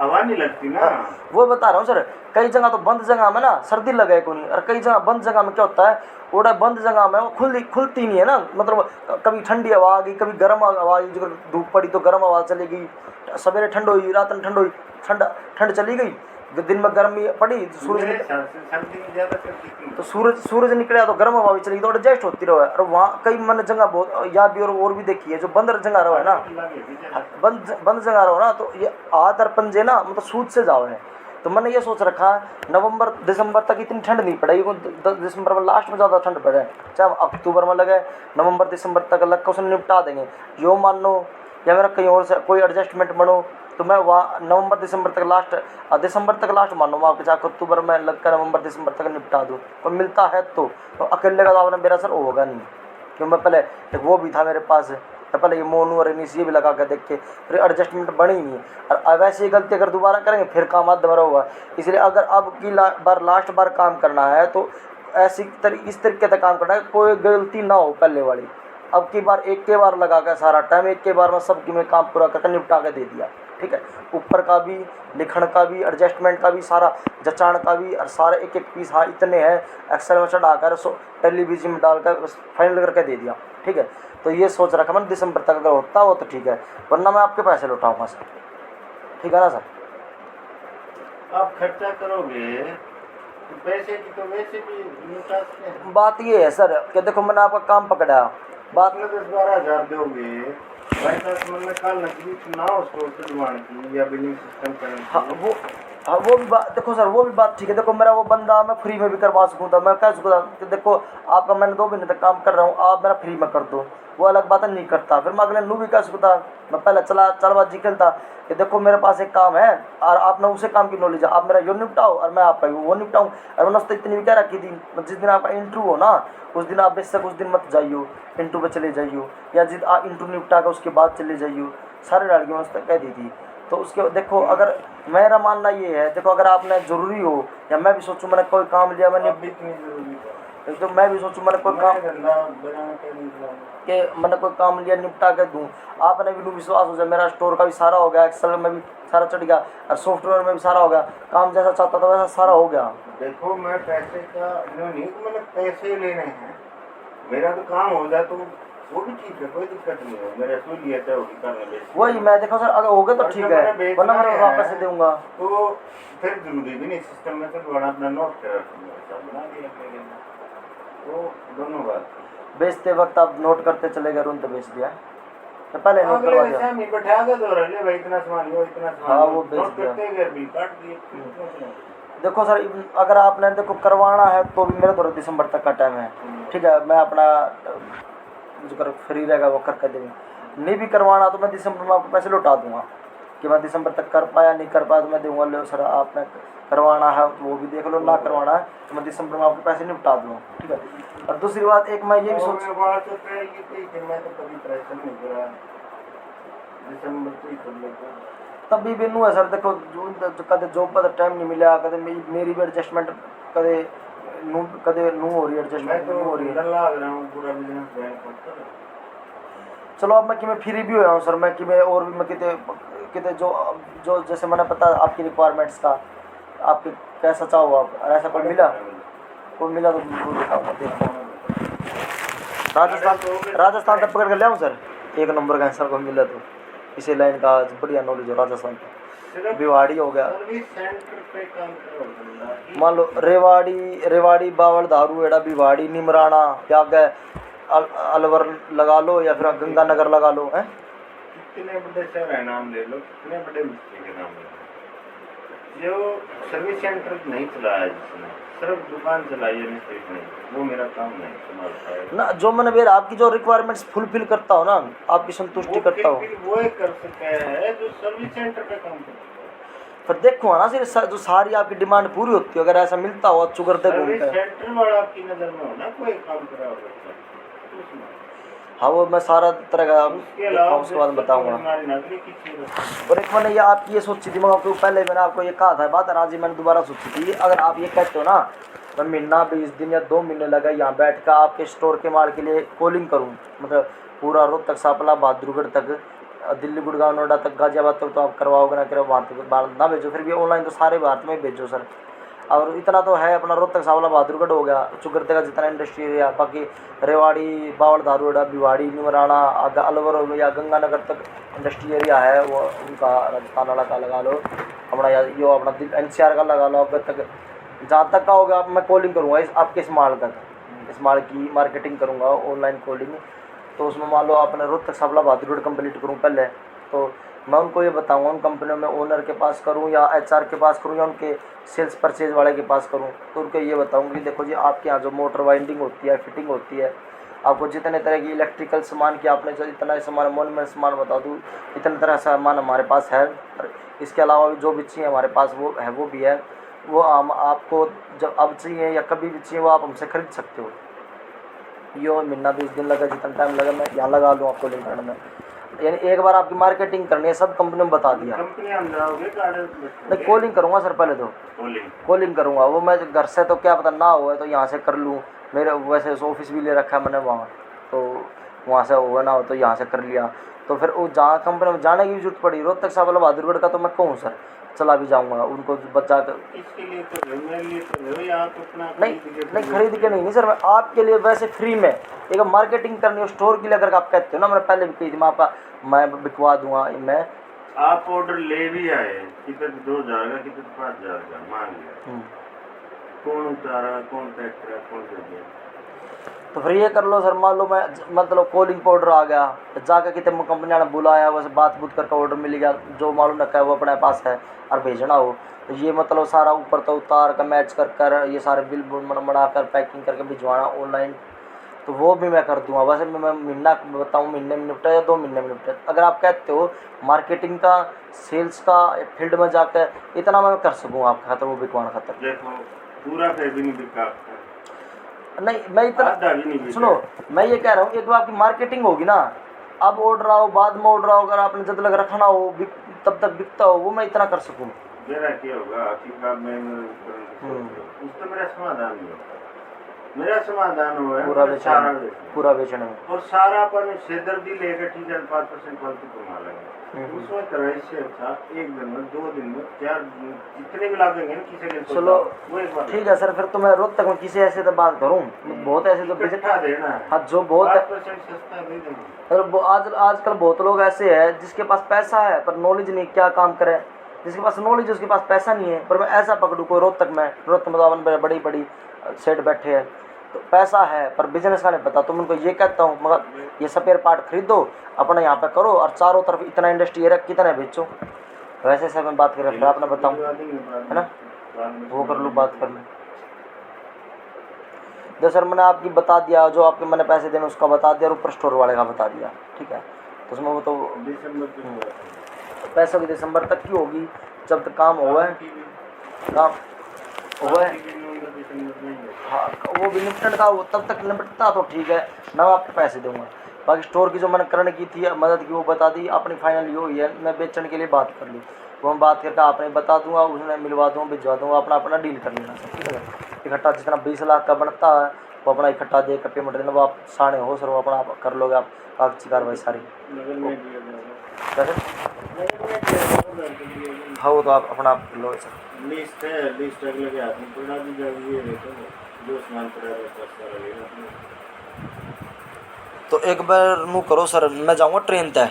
हवा नहीं लगती ना, वो बता रहा हूँ सर। कई जगह तो बंद जगह में ना सर्दी लगे को नहीं, और कई जगह बंद जगह में क्या होता है, ओड़ा बंद जगह में वो खुलती नहीं है ना, मतलब कभी ठंडी हवा आ गई, कभी गर्म हवा आ गई, जो धूप पड़ी तो गर्म हवा चली गई, सवेरे ठंड हुई, रात में ठंड हुई, ठंड चली गई, दिन में गर्मी पड़ी, सूरज निकला तो गर्म हवा भी चली, तो एडजस्ट होती रहो है। और वहाँ कई मन जगह बहुत या भी और भी देखी है, जो बंद जगह रहो है ना, बंद जगह रहो ना, तो ये आदर पंजे ना मतलब सूद से जाओ है। तो मैंने ये सोच रखा नवंबर दिसंबर तक इतनी ठंड नहीं पड़ेगी, दिसंबर में लास्ट में ज़्यादा ठंड पड़े, चाहे अक्टूबर में लगे, नवंबर दिसंबर तक लग कर उसे निपटा देंगे। यो मान लो या मेरा कहीं और से कोई एडजस्टमेंट बनो, तो मैं वहाँ नवंबर दिसंबर तक लास्ट, दिसंबर तक लास्ट मानो मैं आपके, चाहे अक्टूबर में लग कर नवंबर दिसंबर तक निपटा दूँ, और मिलता है तो अकेले का आपने मेरा सर होगा नहीं, क्यों मैं पहले वो भी था मेरे पास, तो पहले ये मोनू और इनिस ये भी लगा कर देख के, फिर एडजस्टमेंट बनी नहीं। और अब ऐसी गलती अगर दोबारा करेंगे फिर काम आध मरा होगा। इसलिए अगर अब की लास्ट बार काम करना है तो इस तरीके से काम करना है, कोई गलती ना हो पहले वाली। अब की बार एक के बार लगा कर सारा टाइम एक के बार में सब की में काम पूरा करके निपटा के दे दिया, ठीक है। ऊपर का भी, लिखण का भी, एडजस्टमेंट का भी, सारा जचाण का भी, और सारे एक पीस हाँ इतने हैं एक्सेल में चढ़ाकर टेलीविजन में डालकर फाइनल करके दे दिया, ठीक है। तो ये सोच रखा मैंने दिसंबर तक अगर होता हो तो ठीक है, वरना मैं आपके पैसे लौटाऊंगा सर, ठीक है ना सर। आप खर्चा करोगे तो पैसे की तो वैसे भी बात ये है सर कि देखो मैंने आपका काम पकड़ा, बात में 10-12 हज़ार दोगे भाई, 10 में कल नकदी ना उसको दुकान की या बिलिंग सिस्टम करेंगे। हाँ वो भी बात देखो सर, वो भी बात ठीक है। देखो मेरा वो बंदा मैं फ्री में भी करवा सकूँ था, मैं कह सकूँ था देखो आपका मैंने 2 महीने तक काम कर रहा हूँ, आप मेरा फ्री में कर दो, वो अलग बात है, नहीं करता। फिर मैं अगले नू भी कह सकता, मैं पहले चलबाजी खेलता कि देखो मेरे पास एक काम है और आपने उसे काम की नॉलेज है, आप मेरा यो निपटाओ और मैं आपका वो निपटाऊँ। और मैंने तो इतनी भी क्या रखी थी, जिस दिन आपका इंटरव्यू हो ना उस दिन आप बेशक उस दिन मत जाइयो, इंटरव्यू पर चले जाइयो, या जिस आप इंटरव्यू निपटा कर उसके बाद चले जाइयो, सारी लड़कियों में उसने कह दी थी। तो उसके देखो अगर मेरा मानना ये है, देखो अगर आपने ज़रूरी हो या मैं भी सोचूं मैंने कोई काम लिया मैंने इतनी जरूरी तो मैं भी सोचूं मैंने कोई काम धंधा बनाना क्या निकला कि मैंने कोई काम लिया निपटा के दूं, आपने भी विश्वास हो जाए। मेरा स्टोर का भी सारा हो गया, एक्सेल में भी सारा चढ़ गया और सॉफ्टवेयर में भी सारा हो गया, काम जैसा चाहता था वैसा सारा हो गया। देखो मैं पैसे का नहीं, मतलब पैसे लेने हैं, मेरा तो काम हो जाए तो वो भी ठीक है, कोई दिक्कत नहीं है, मेरे असूलियत है होगी करने में। वही मैं देखो सर, अगर हो गया तो ठीक है, वरना मैं वापस से दूंगा। तो फिर जरूरी भी नहीं सिस्टम में तो बड़ा अपना नोट कर बना दिया, तो दोनों बात बेचते वक्त आप नोट करते चले गए, तो बेच दिया तो पहले नोट करवा दिया। शामी बैठा के दो रहे भाई इतना सामान लो इतना सामान, हाँ वो बेच नोट दिया। करते गए बिल काट दिए। देखो सर, अगर आपने देखो करवाना है तो भी मेरे तो दिसंबर तक का टाइम है, ठीक है, मैं अपना जो कर फ्री रहेगा वो करके देंगे। नहीं भी करवाना तो मैं दिसंबर में आपको पैसे लौटा दूंगा, कि मैं दिसंबर तक कर पाया नहीं कर पाया तो मैं दूंगा, लो सर आपने करवाना है तो वो भी देख लो, ना करवाना है तो मैं दिसंबर में आपके पैसे निपटा दूंगा, ठीक है। और दूसरी बात एक मैं ये भी सोच, तभी भी नू है सर, देखो जो कदे जॉब पर टाइम नहीं मिला, कदे मेरी भी एडजस्टमेंट कदे नू हो रही है, एडजस्टमेंट नू हो रही है। चलो अब मैं कि मैं फ्री भी हुआ हूँ सर, मैं कि मैं और भी मैं कितने कितने जो जैसे मैंने पता आपकी रिक्वायरमेंट्स का आपके कैसा चाहो आप, ऐसा कोई मिला तो दिखाऊंगा, देखता हूँ। राजस्थान तक पकड़ कर ले आऊँ सर, एक नंबर का आंसर को मिला तो इसी लाइन का बढ़िया नॉलेज हो राजस्थान का। भिवाड़ी हो गया, मान लो रेवाड़ी बावल दारू एड़ा भिवाड़ी निमराना क्या गए अलवर लगा लो या फिर गंगानगर लगा लो, हैं कितने बड़े शहर है नाम ले लो, कितने बड़े मिस्त्री के नाम ले लो, जो सर्विस सेंटर नहीं चलाया जिसने, सिर्फ दुकान चलाई है मिस्त्री नहीं, वो मेरा काम नहीं संभालता है ना। जो मैंने फिर आपकी जो रिक्वायरमेंट्स फुलफिल करता हो ना, आपकी संतुष्टि करता हो, वो एक कर सकता है जो सर्विस सेंटर पे काम करता है। पर देखो ना सिर्फ जो सारी आपकी डिमांड पूरी होती है, अगर ऐसा मिलता हो चुगर दे सर्विस सेंटर वाला आपकी नजर में हो ना, कोई काम करा होगा। हाँ वो मैं सारा तरह का उसके बाद बताऊंगा। और एक मैंने ये आपकी ये सोची थी, मैं आपको पहले मैंने आपको ये कहा था बात, आज ही मैंने दोबारा सोची थी, अगर आप ये कहते हो ना मैं महीना 20 दिन या 2 महीने लगा यहाँ बैठ कर आपके स्टोर के माल के लिए कॉलिंग करूँ, मतलब पूरा रोहतक सापला बहादुरगढ़ तक, दिल्ली गुड़गांव नोएडा तक गाजियाबाद तक तो आप करवाओगे ना, करो वहाँ तक बाहर ना भेजो, फिर भी ऑनलाइन तो सारे भारत में भेजो सर। और इतना तो है अपना रोहतक सावला बहादुरगढ़ हो गया, चुगरते का जितना इंडस्ट्री एरिया, बाकी रेवाड़ी बावल दारूड़ा भिवाड़ी निमराना अलवर हो गया गंगानगर तक इंडस्ट्री एरिया है, वो उनका राजस्थान वाला का लगा लो, अपना यो अपना NCR का लगा लो, अब तक जहाँ तक का होगा मैं कॉलिंग करूँगा आपके इस माल तक, इस माल की मार्केटिंग करूँगा ऑनलाइन कॉलिंग। तो उसमें मान लो आपने रोहतक सावला बहादुरगढ़ कंप्लीट करूँ पहले, तो मैं उनको ये बताऊंगा उन कंपनियों में ओनर के पास करूं या HR के पास करूं या उनके सेल्स परचेज वाले के पास करूं, तो उनको ये बताऊंगा कि देखो जी आपके यहाँ जो मोटर वाइंडिंग होती है, फिटिंग होती है, आपको जितने तरह की इलेक्ट्रिकल सामान की आपने जो इतना सामान मोनमेंट सामान बता दूँ, इतने तरह सामान हमारे पास है, इसके अलावा भी जो भी चाहिए हमारे पास वो है, वो भी है, वो हम आपको जब अब चाहिए या कभी भी चाहिए वो आप हमसे खरीद सकते हो। यो महीना 20 दिन लगा, जितना टाइम लगा मैं यहाँ लगा लूँ आपको लिंक करने में, यानी एक बार आपकी मार्केटिंग करनी है, सब कंपनी में बता दिया। नहीं कॉलिंग करूँगा सर, पहले तो कॉलिंग करूँगा, वो मैं घर से तो क्या पता ना हो तो यहाँ से कर लूँ, मेरे वैसे ऑफिस भी ले रखा है मैंने वहाँ, तो वहाँ से हुआ ना हो तो यहाँ से कर लिया, तो फिर वो जहाँ कंपनी में जाने की भी जरूरत पड़ी रोहतक सावला बहादुरगढ़ का, तो मैं कहूँ सर चला भी जाऊँगा उनको बचा कर। नहीं खरीद के नहीं सर, मैं आपके लिए वैसे फ्री में एक मार्केटिंग करनी हो स्टोर के लिए, अगर आप कहते हो ना, मैंने पहले भी कही थी मैं बिकवा दूंगा, मैं आप ऑर्डर ले भी आए कितने 2000 का कितने 5000 का मान लिया, कौन उतारा कौन पैक करा कौन कर दिया, तो फिर ये कर लो सर, मान लो मैं मतलब कॉलिंग ऑर्डर आ गया, जाकर कितने कंपनियों ने बुलाया, वैसे बात करके ऑर्डर मिल गया, जो मालूम रखा है वो अपने पास है और भेजना हो, तो ये मतलब सारा ऊपर तो उतार कर मैच कर ये सारे बिल बना कर पैकिंग करके भिजवाना ऑनलाइन, तो वो भी मैं कर दूंगा। वैसे मैं महीना बताऊँ महीने में निपटा या 2 महीने में निपटा, अगर आप कहते हो मार्केटिंग का सेल्स का फील्ड में जाकर इतना मैं कर सकूँ आपके खातर, वो बिकवाना खातर। देखो पूरा फिर भी नहीं बिका, नहीं मैं इतना सुनो, मैं ये कह रहा हूँ एक बार आपकी मार्केटिंग होगी ना, अब ऑर्डर आओ बाद में ऑर्डर आओ, अगर आपने जब तक रखना हो तब तक बिकता हो, वो मैं इतना कर सकूँ। मेरा क्या होगा कि मैं उस तो मेरा समाधान नहीं होगा, मेरा समाधान हुआ है, पूरा मैं सारा बेचना, बेचूं। पूरा बेचना है। और सारा अपन सिरदर्दी लेकर ठीक है 5% फालतू कमा लेंगे। उसमें तरह से अच्छा 1 दिन में 2 दिन में 4 जितने भी लागेंगे ना किसी के चलो वो एक बार ठीक है सर, फिर तो मैं रोहतक में किसी ऐसे तो बात करूँ, बहुत ऐसे जो इकट्ठा देना है। हाँ जो बहुत 5% सस्ता दे देंगे। और आजकल बहुत लोग ऐसे हैं जिसके पास पैसा है पर नॉलेज नहीं, क्या काम करे। जिसके पास नॉलेज है उसके पास पैसा नहीं है। पर मैं ऐसा पकड़ूँ कोई रोहतक में तो अपन बड़ी बड़ी सेट बैठे हैं तो पैसा है पर बिजनेस का नहीं पता, तो मैं उनको ये कहता हूँ मगर ये स्पेयर पार्ट खरीदो अपना यहाँ पे करो और चारों तरफ इतना इंडस्ट्री है कितना बेचो। वैसे सर मैं बात करें फिर आपने बताऊँ है ना, वो कर लूँ बात कर लूँ। जो सर मैंने आपकी बता दिया, जो आपके मैंने पैसे देने उसका बता दिया और ऊपर स्टोर वाले का बता दिया, ठीक है। तो उसमें वो तो पैसों की दिसंबर तक की होगी जब तक काम हुआ है, काम हुआ है। हाँ वो भी निपटन का वो तब तक निपटता तो ठीक है ना, मैं आपको पैसे दूंगा। बाकी स्टोर की जो मैंने करने की थी मदद की वो बता दी अपनी फाइनल यो ही है, मैं बेचने के लिए बात कर ली, वो मैं बात करके आपने बता दूंगा, उसने मिलवा दूंगा भिजवा दूंगा, अपना अपना डील कर लेना ठीक है। इकट्ठा जितना 20 लाख का बनता है वो अपना इकट्ठा दे कर पेमेंट देना, वो आप साढ़े हो सर वो अपना आप कर लोगे आप कागजी कार्रवाई सारी। हाँ वो तो आप अपना आप लो सर। लिस्ट है, लिस्ट अगले के हाथ में पड़ा दी जाएगी, ये देखो जो सामान पड़ा रहता है सारा लेना। तो एक बार नू करो सर, मैं जाऊँगा ट्रेन तय,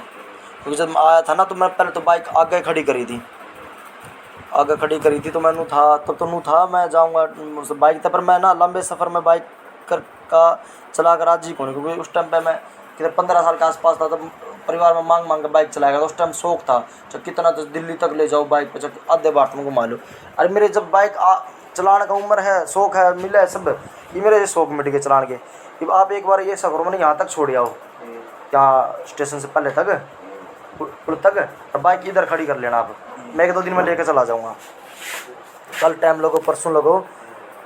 क्योंकि जब मैं आया था ना तो मैं पहले तो बाइक आगे खड़ी करी थी, आगे खड़ी करी थी तो मैं नू था तब तो नू था मैं जाऊँगा बाइक तक, पर मैं ना लंबे सफ़र में बाइक का चला कर आज ही कौन, क्योंकि उस टाइम पे मैं कितने 15 साल के आसपास था, तब परिवार में मांग मांग के बाइक चलाएगा, तो उस टाइम शौक था जब कितना तो दिल्ली तक ले जाओ बाइक पे, जब आधे बार तुम घुमा लो। अरे मेरे जब बाइक चलाने का उम्र है, शौक है, मिला है सब, ये मेरे शौक मिट गए चलाने के। अब आप एक बार ये सफ़र मैंने यहाँ तक छोड़ आओ, यहाँ स्टेशन से पहले तक पुल तक, और बाइक इधर खड़ी कर लेना आप, मैं 1-2 दिन में लेकर चला जाऊँगा। कल टाइम लगो परसों लगो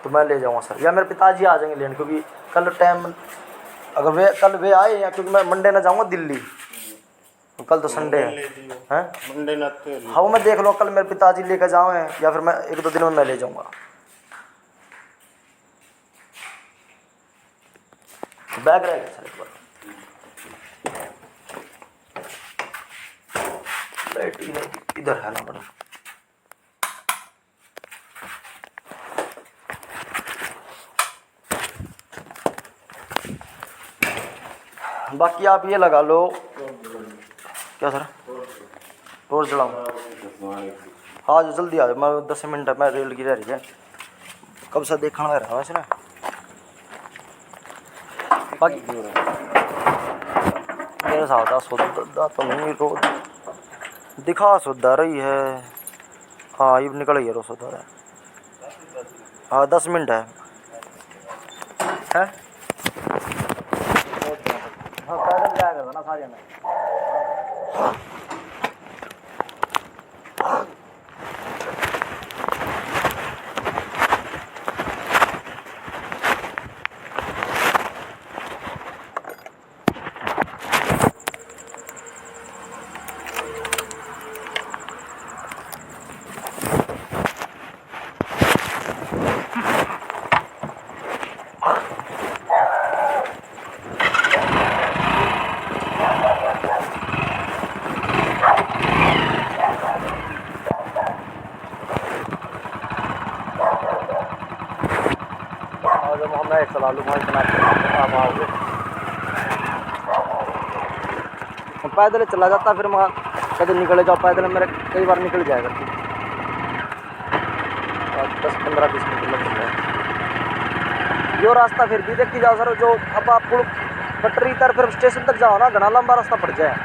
तो मैं ले जाऊँगा सर, या मेरे पिताजी आ जाएंगे लेने, क्योंकि कल टाइम अगर कल वे आए या क्योंकि मैं मंडे ना जाऊँगा दिल्ली, तो कल तो संडे है मंडे ना तो हाँ वो मैं देख लो कल मेरे पिताजी लेकर जाओ या फिर मैं 1-2 दिन में मैं ले जाऊँगा। बैग रहेगा सर एक बार, इधर है ना बड़ा। बाकी आप ये लगा लो क्या सर, रोज चलाऊँ हाँ जो जल्दी आ जाओ, मैं 10 मिनट में रेल की रह रही है, कब से देखना रहा है वैसे ना। बाकी मेरे साथ सुधा तो नहीं रोज दिखा सुधा रही है, हाँ ये निकल गई है रोज सुधा है, हाँ 10 मिनट है हाँ पैदल जाएगा ना सारे में। मैं चला लूँगा इतना आप आओगे, पैदल चला जाता फिर मैं कभी निकले जाओ पैदल, मेरे कई बार निकल जाएगा 10-15-20 मिनट लग जाए यो रास्ता। फिर भी देखी जाओ सर, जो अब आप पुल पटरी तर फिर स्टेशन तक जाओ ना, घना लंबा रास्ता पड़ जाए।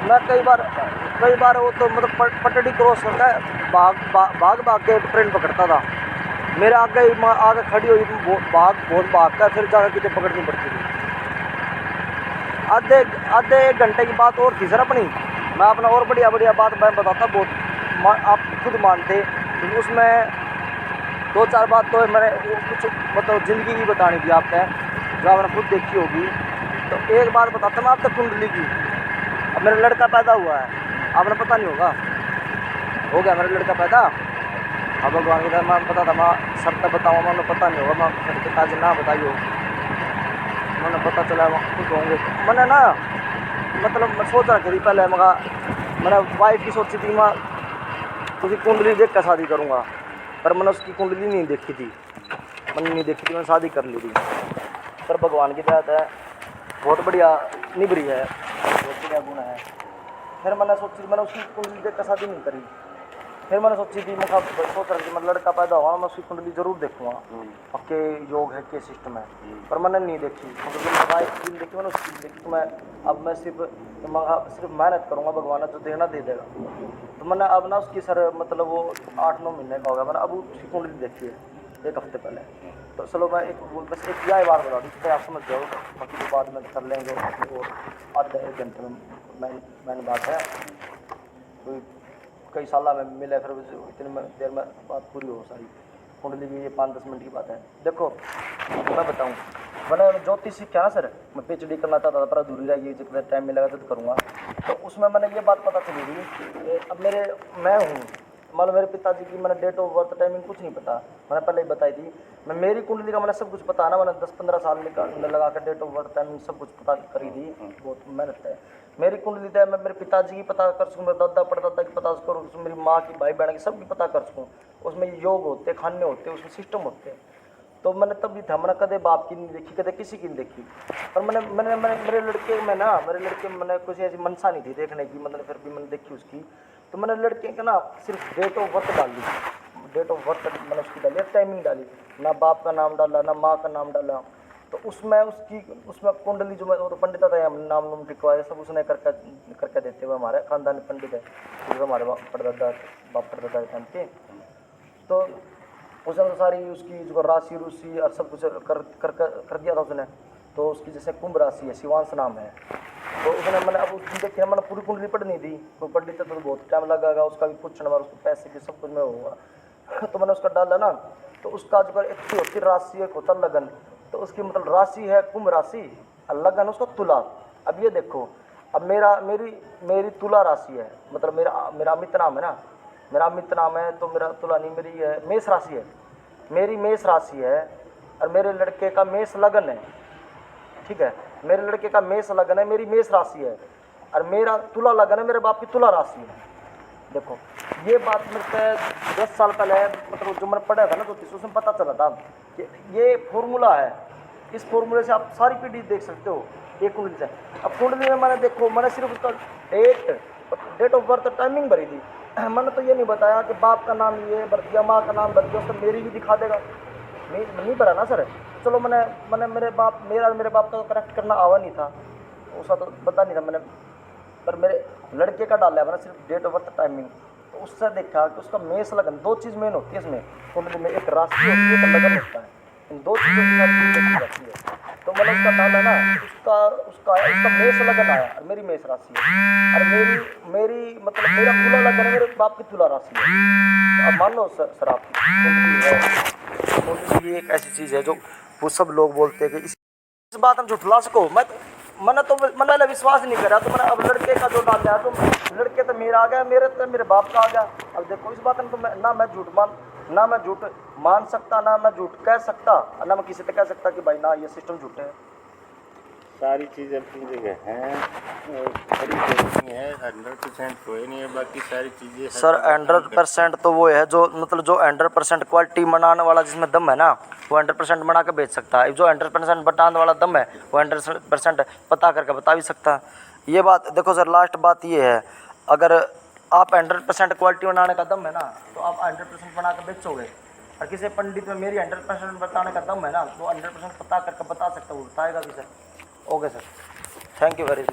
मैं कई बार वो तो मतलब पटड़ी क्रॉस करता है भाग के ट्रेन पकड़ता था, मेरे आगे खड़ी हुई बहुत भाग कर फिर जाकर कितने पकड़नी पड़ती थी। आधे 1 घंटे की बात और थी सर अपनी, मैं अपना और बढ़िया बात मैं बताता बहुत, आप खुद मानते, क्योंकि उसमें 2-4 बात तो मैंने कुछ मतलब ज़िंदगी की बतानी थी आपने, जो आपने खुद देखी होगी। तो एक बात बताता मैं आप तक कुंडली की, अब मेरा लड़का पैदा हुआ है, आपने पता नहीं होगा, हो गया मेरा लड़का पैदा, अब भगवान की तरह मैं पता था मैं सर तक बताऊँ मैंने पता नहीं होगा मैं पिताजी ना बताइए मैंने पता चला खुद होंगे मैंने ना मतलब मैं सोच रखी थी पहले मैंने वाइफ की सोची थी मैं उसकी कुंडली देख कर शादी करूँगा पर मैंने उसकी कुंडली नहीं देखी थी मैंने नहीं देखी थी मैंने शादी कर ली थी पर भगवान की दया है बहुत बढ़िया निभरी है बहुत बढ़िया गुण है। फिर मैंने सोची मैंने उसकी कुंडली देख कर शादी नहीं करी फिर मैंने सोची थी मैं सोच रहा था मैं लड़का पैदा हुआ मैं उसकी कुंडली जरूर देखूँगा पक्के योग है के सिस्टम है पर मैंने नहीं देखी मतलब वाइफ की देखी मैंने उसकी देखी तो मैं अब मैं सिर्फ मेहनत करूँगा भगवान जो देना दे देगा तो मैंने अब ना उसकी सर मतलब वो 8-9 महीने का होगा मैंने अब उसकी कुंडली देखी है 1 हफ्ते पहले तो चलो मैं बस एक यह बात बता दूँ फिर आप समझ जाओ बाकी तो बाद में कर लेंगे और आधे 1 घंटे में मैंने बात है कोई कई साल में मिले फिर इतनी देर में बात पूरी हो सारी कुंडली की ये 5-10 मिनट की बात है। देखो मैं बताऊँ मैंने ज्योतिष सीखा ना सर मैं PhD करना चाहता था पर अधूरी रह गई जितना टाइम मिलेगा तो करूँगा तो उसमें मैंने ये बात पता चली थी अब मैं हूँ मान लो मेरे पिताजी की मैंने डेट ऑफ बर्थ टाइमिंग कुछ नहीं पता मैंने पहले ही बताई थी मैं मेरी कुंडली का मैंने सब कुछ पता ना मैंने 10-15 साल में लगा कर डेट ऑफ बर्थ टाइमिंग सब कुछ पता करी थी बहुत मेहनत है मेरी कुंडली है मैं मेरे पिताजी की पता कर सकूँ मेरे दादा परदादा की पता करूँ मेरी माँ की भाई बहन की सब की पता कर सकूँ उसमें योग होते खाने होते उसमें सिस्टम होते हैं तो मैंने तब भी था मैंने कदे बाप की नहीं देखी कदे किसी की नहीं देखी पर मैंने मेरे लड़के में ना मैंने कुछ ऐसी मनसा नहीं थी देखने की मतलब फिर भी मैंने देखी उसकी तो मैंने लड़के का ना सिर्फ डेट ऑफ बर्थ डाल दी डेट ऑफ बर्थ मैंने उसकी डाली टाइमिंग डाली ना बाप का नाम डाला ना माँ का नाम डाला तो उसमें कुंडली जो मैं वो तो पंडित था नाम लिखवाया सब उसने करके देते हुए हमारे खानदानी पंडित है जो हमारे बाप परदादा के टाइम के तो उसने तो सारी उसकी जो राशि रूसी और सब कुछ कर दिया था उसने तो उसकी जैसे कुंभ राशि है शिवांश नाम है तो उसने मैंने अब उसकी देखी मैंने पूरी कुंडली पढ़नी थी तो पंडित तो बहुत टाइम लगेगा उसका भी पूछना और उसको पैसे की सब कुछ में होगा तो मैंने उसका डाला ना तो उसका जो एक होती राशि एक होता लगन तो उसकी मतलब राशि है कुंभ राशि और लगन उसका तुला। अब ये देखो अब मेरी तुला राशि है मतलब मेरा अमित नाम है ना मेरा अमित नाम है तो मेरा तुला नहीं मेरी है मेष राशि है मेरी मेष राशि है और मेरे लड़के का मेष लगन है ठीक है मेरे लड़के का मेष लगन है मेरी मेष राशि है और मेरा तुला लगन है मेरे बाप की तुला राशि है। देखो ये बात मेरे से 10 साल पहले मतलब जो मैंने पढ़ा था ना तो उसमें पता चला था कि ये फॉर्मूला है इस फॉर्मूले से आप सारी पीढ़ी देख सकते हो एक कुंडली से। अब कुंडली में मैंने देखो मैंने सिर्फ उसका डेट ऑफ बर्थ टाइमिंग भरी थी मैंने तो ये नहीं बताया कि बाप का नाम ये भर दिया माँ का नाम भर दिया उसको मेरी भी दिखा देगा नहीं भरा ना सर। चलो मैंने मेरे बाप का करेक्ट करना आवा नहीं था उसका तो पता नहीं था मैंने पर मेरे लड़के का डाला है मैंने सिर्फ डेट ऑफ बर्थ टाइमिंग तो उससे देखा कि उसका मेष लगन 2 चीज़ मेन होती है इसमें कुंडली में एक राशि होती है एक लगन होता है इन 2 चीज़ों के साथ देखी जाती है। तो मैंने उसका डाला ना उसका मेष लगन आया और मेरी मेष राशि है और मेरी मतलब मेरा तुला लगन है मेरे बाप की तुला राशि है। तो अब मान लो सर आप कुंडली एक ऐसी चीज़ है जो वो सब लोग बोलते हैं कि इस बात हम झुठला सको मैंने पहले विश्वास नहीं करा तो मैंने अब लड़के का जो डाल दिया तो लड़के तो मेरा आ गया मेरे बाप का आ गया। अब देखो इस बात में तो ना मैं झूठ मान सकता ना मैं झूठ कह सकता ना मैं किसी से कह सकता कि भाई ना ये सिस्टम झूठे है। सारी चीज़ें अपनी जगह हैं खड़ी नहीं है 100% कोई नहीं है बाकी सारी चीज़ें सर 100% तो वो है जो मतलब जो 100% क्वालिटी बनाने वाला जिसमें दम है ना वो 100% बना के बेच सकता है। जो 100% बताने वाला दम है वो 100% पता करके बता भी सकता है। ये बात देखो सर लास्ट बात ये है अगर आप 100% क्वालिटी बनाने का दम है ना तो आप 100% बना के बेचोगे और किसी पंडित में मेरी 100% बताने का दम है ना तो 100% पता करके बता सकता वो बताएगा भी sir. Okay sir thank you very much.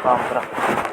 काम करा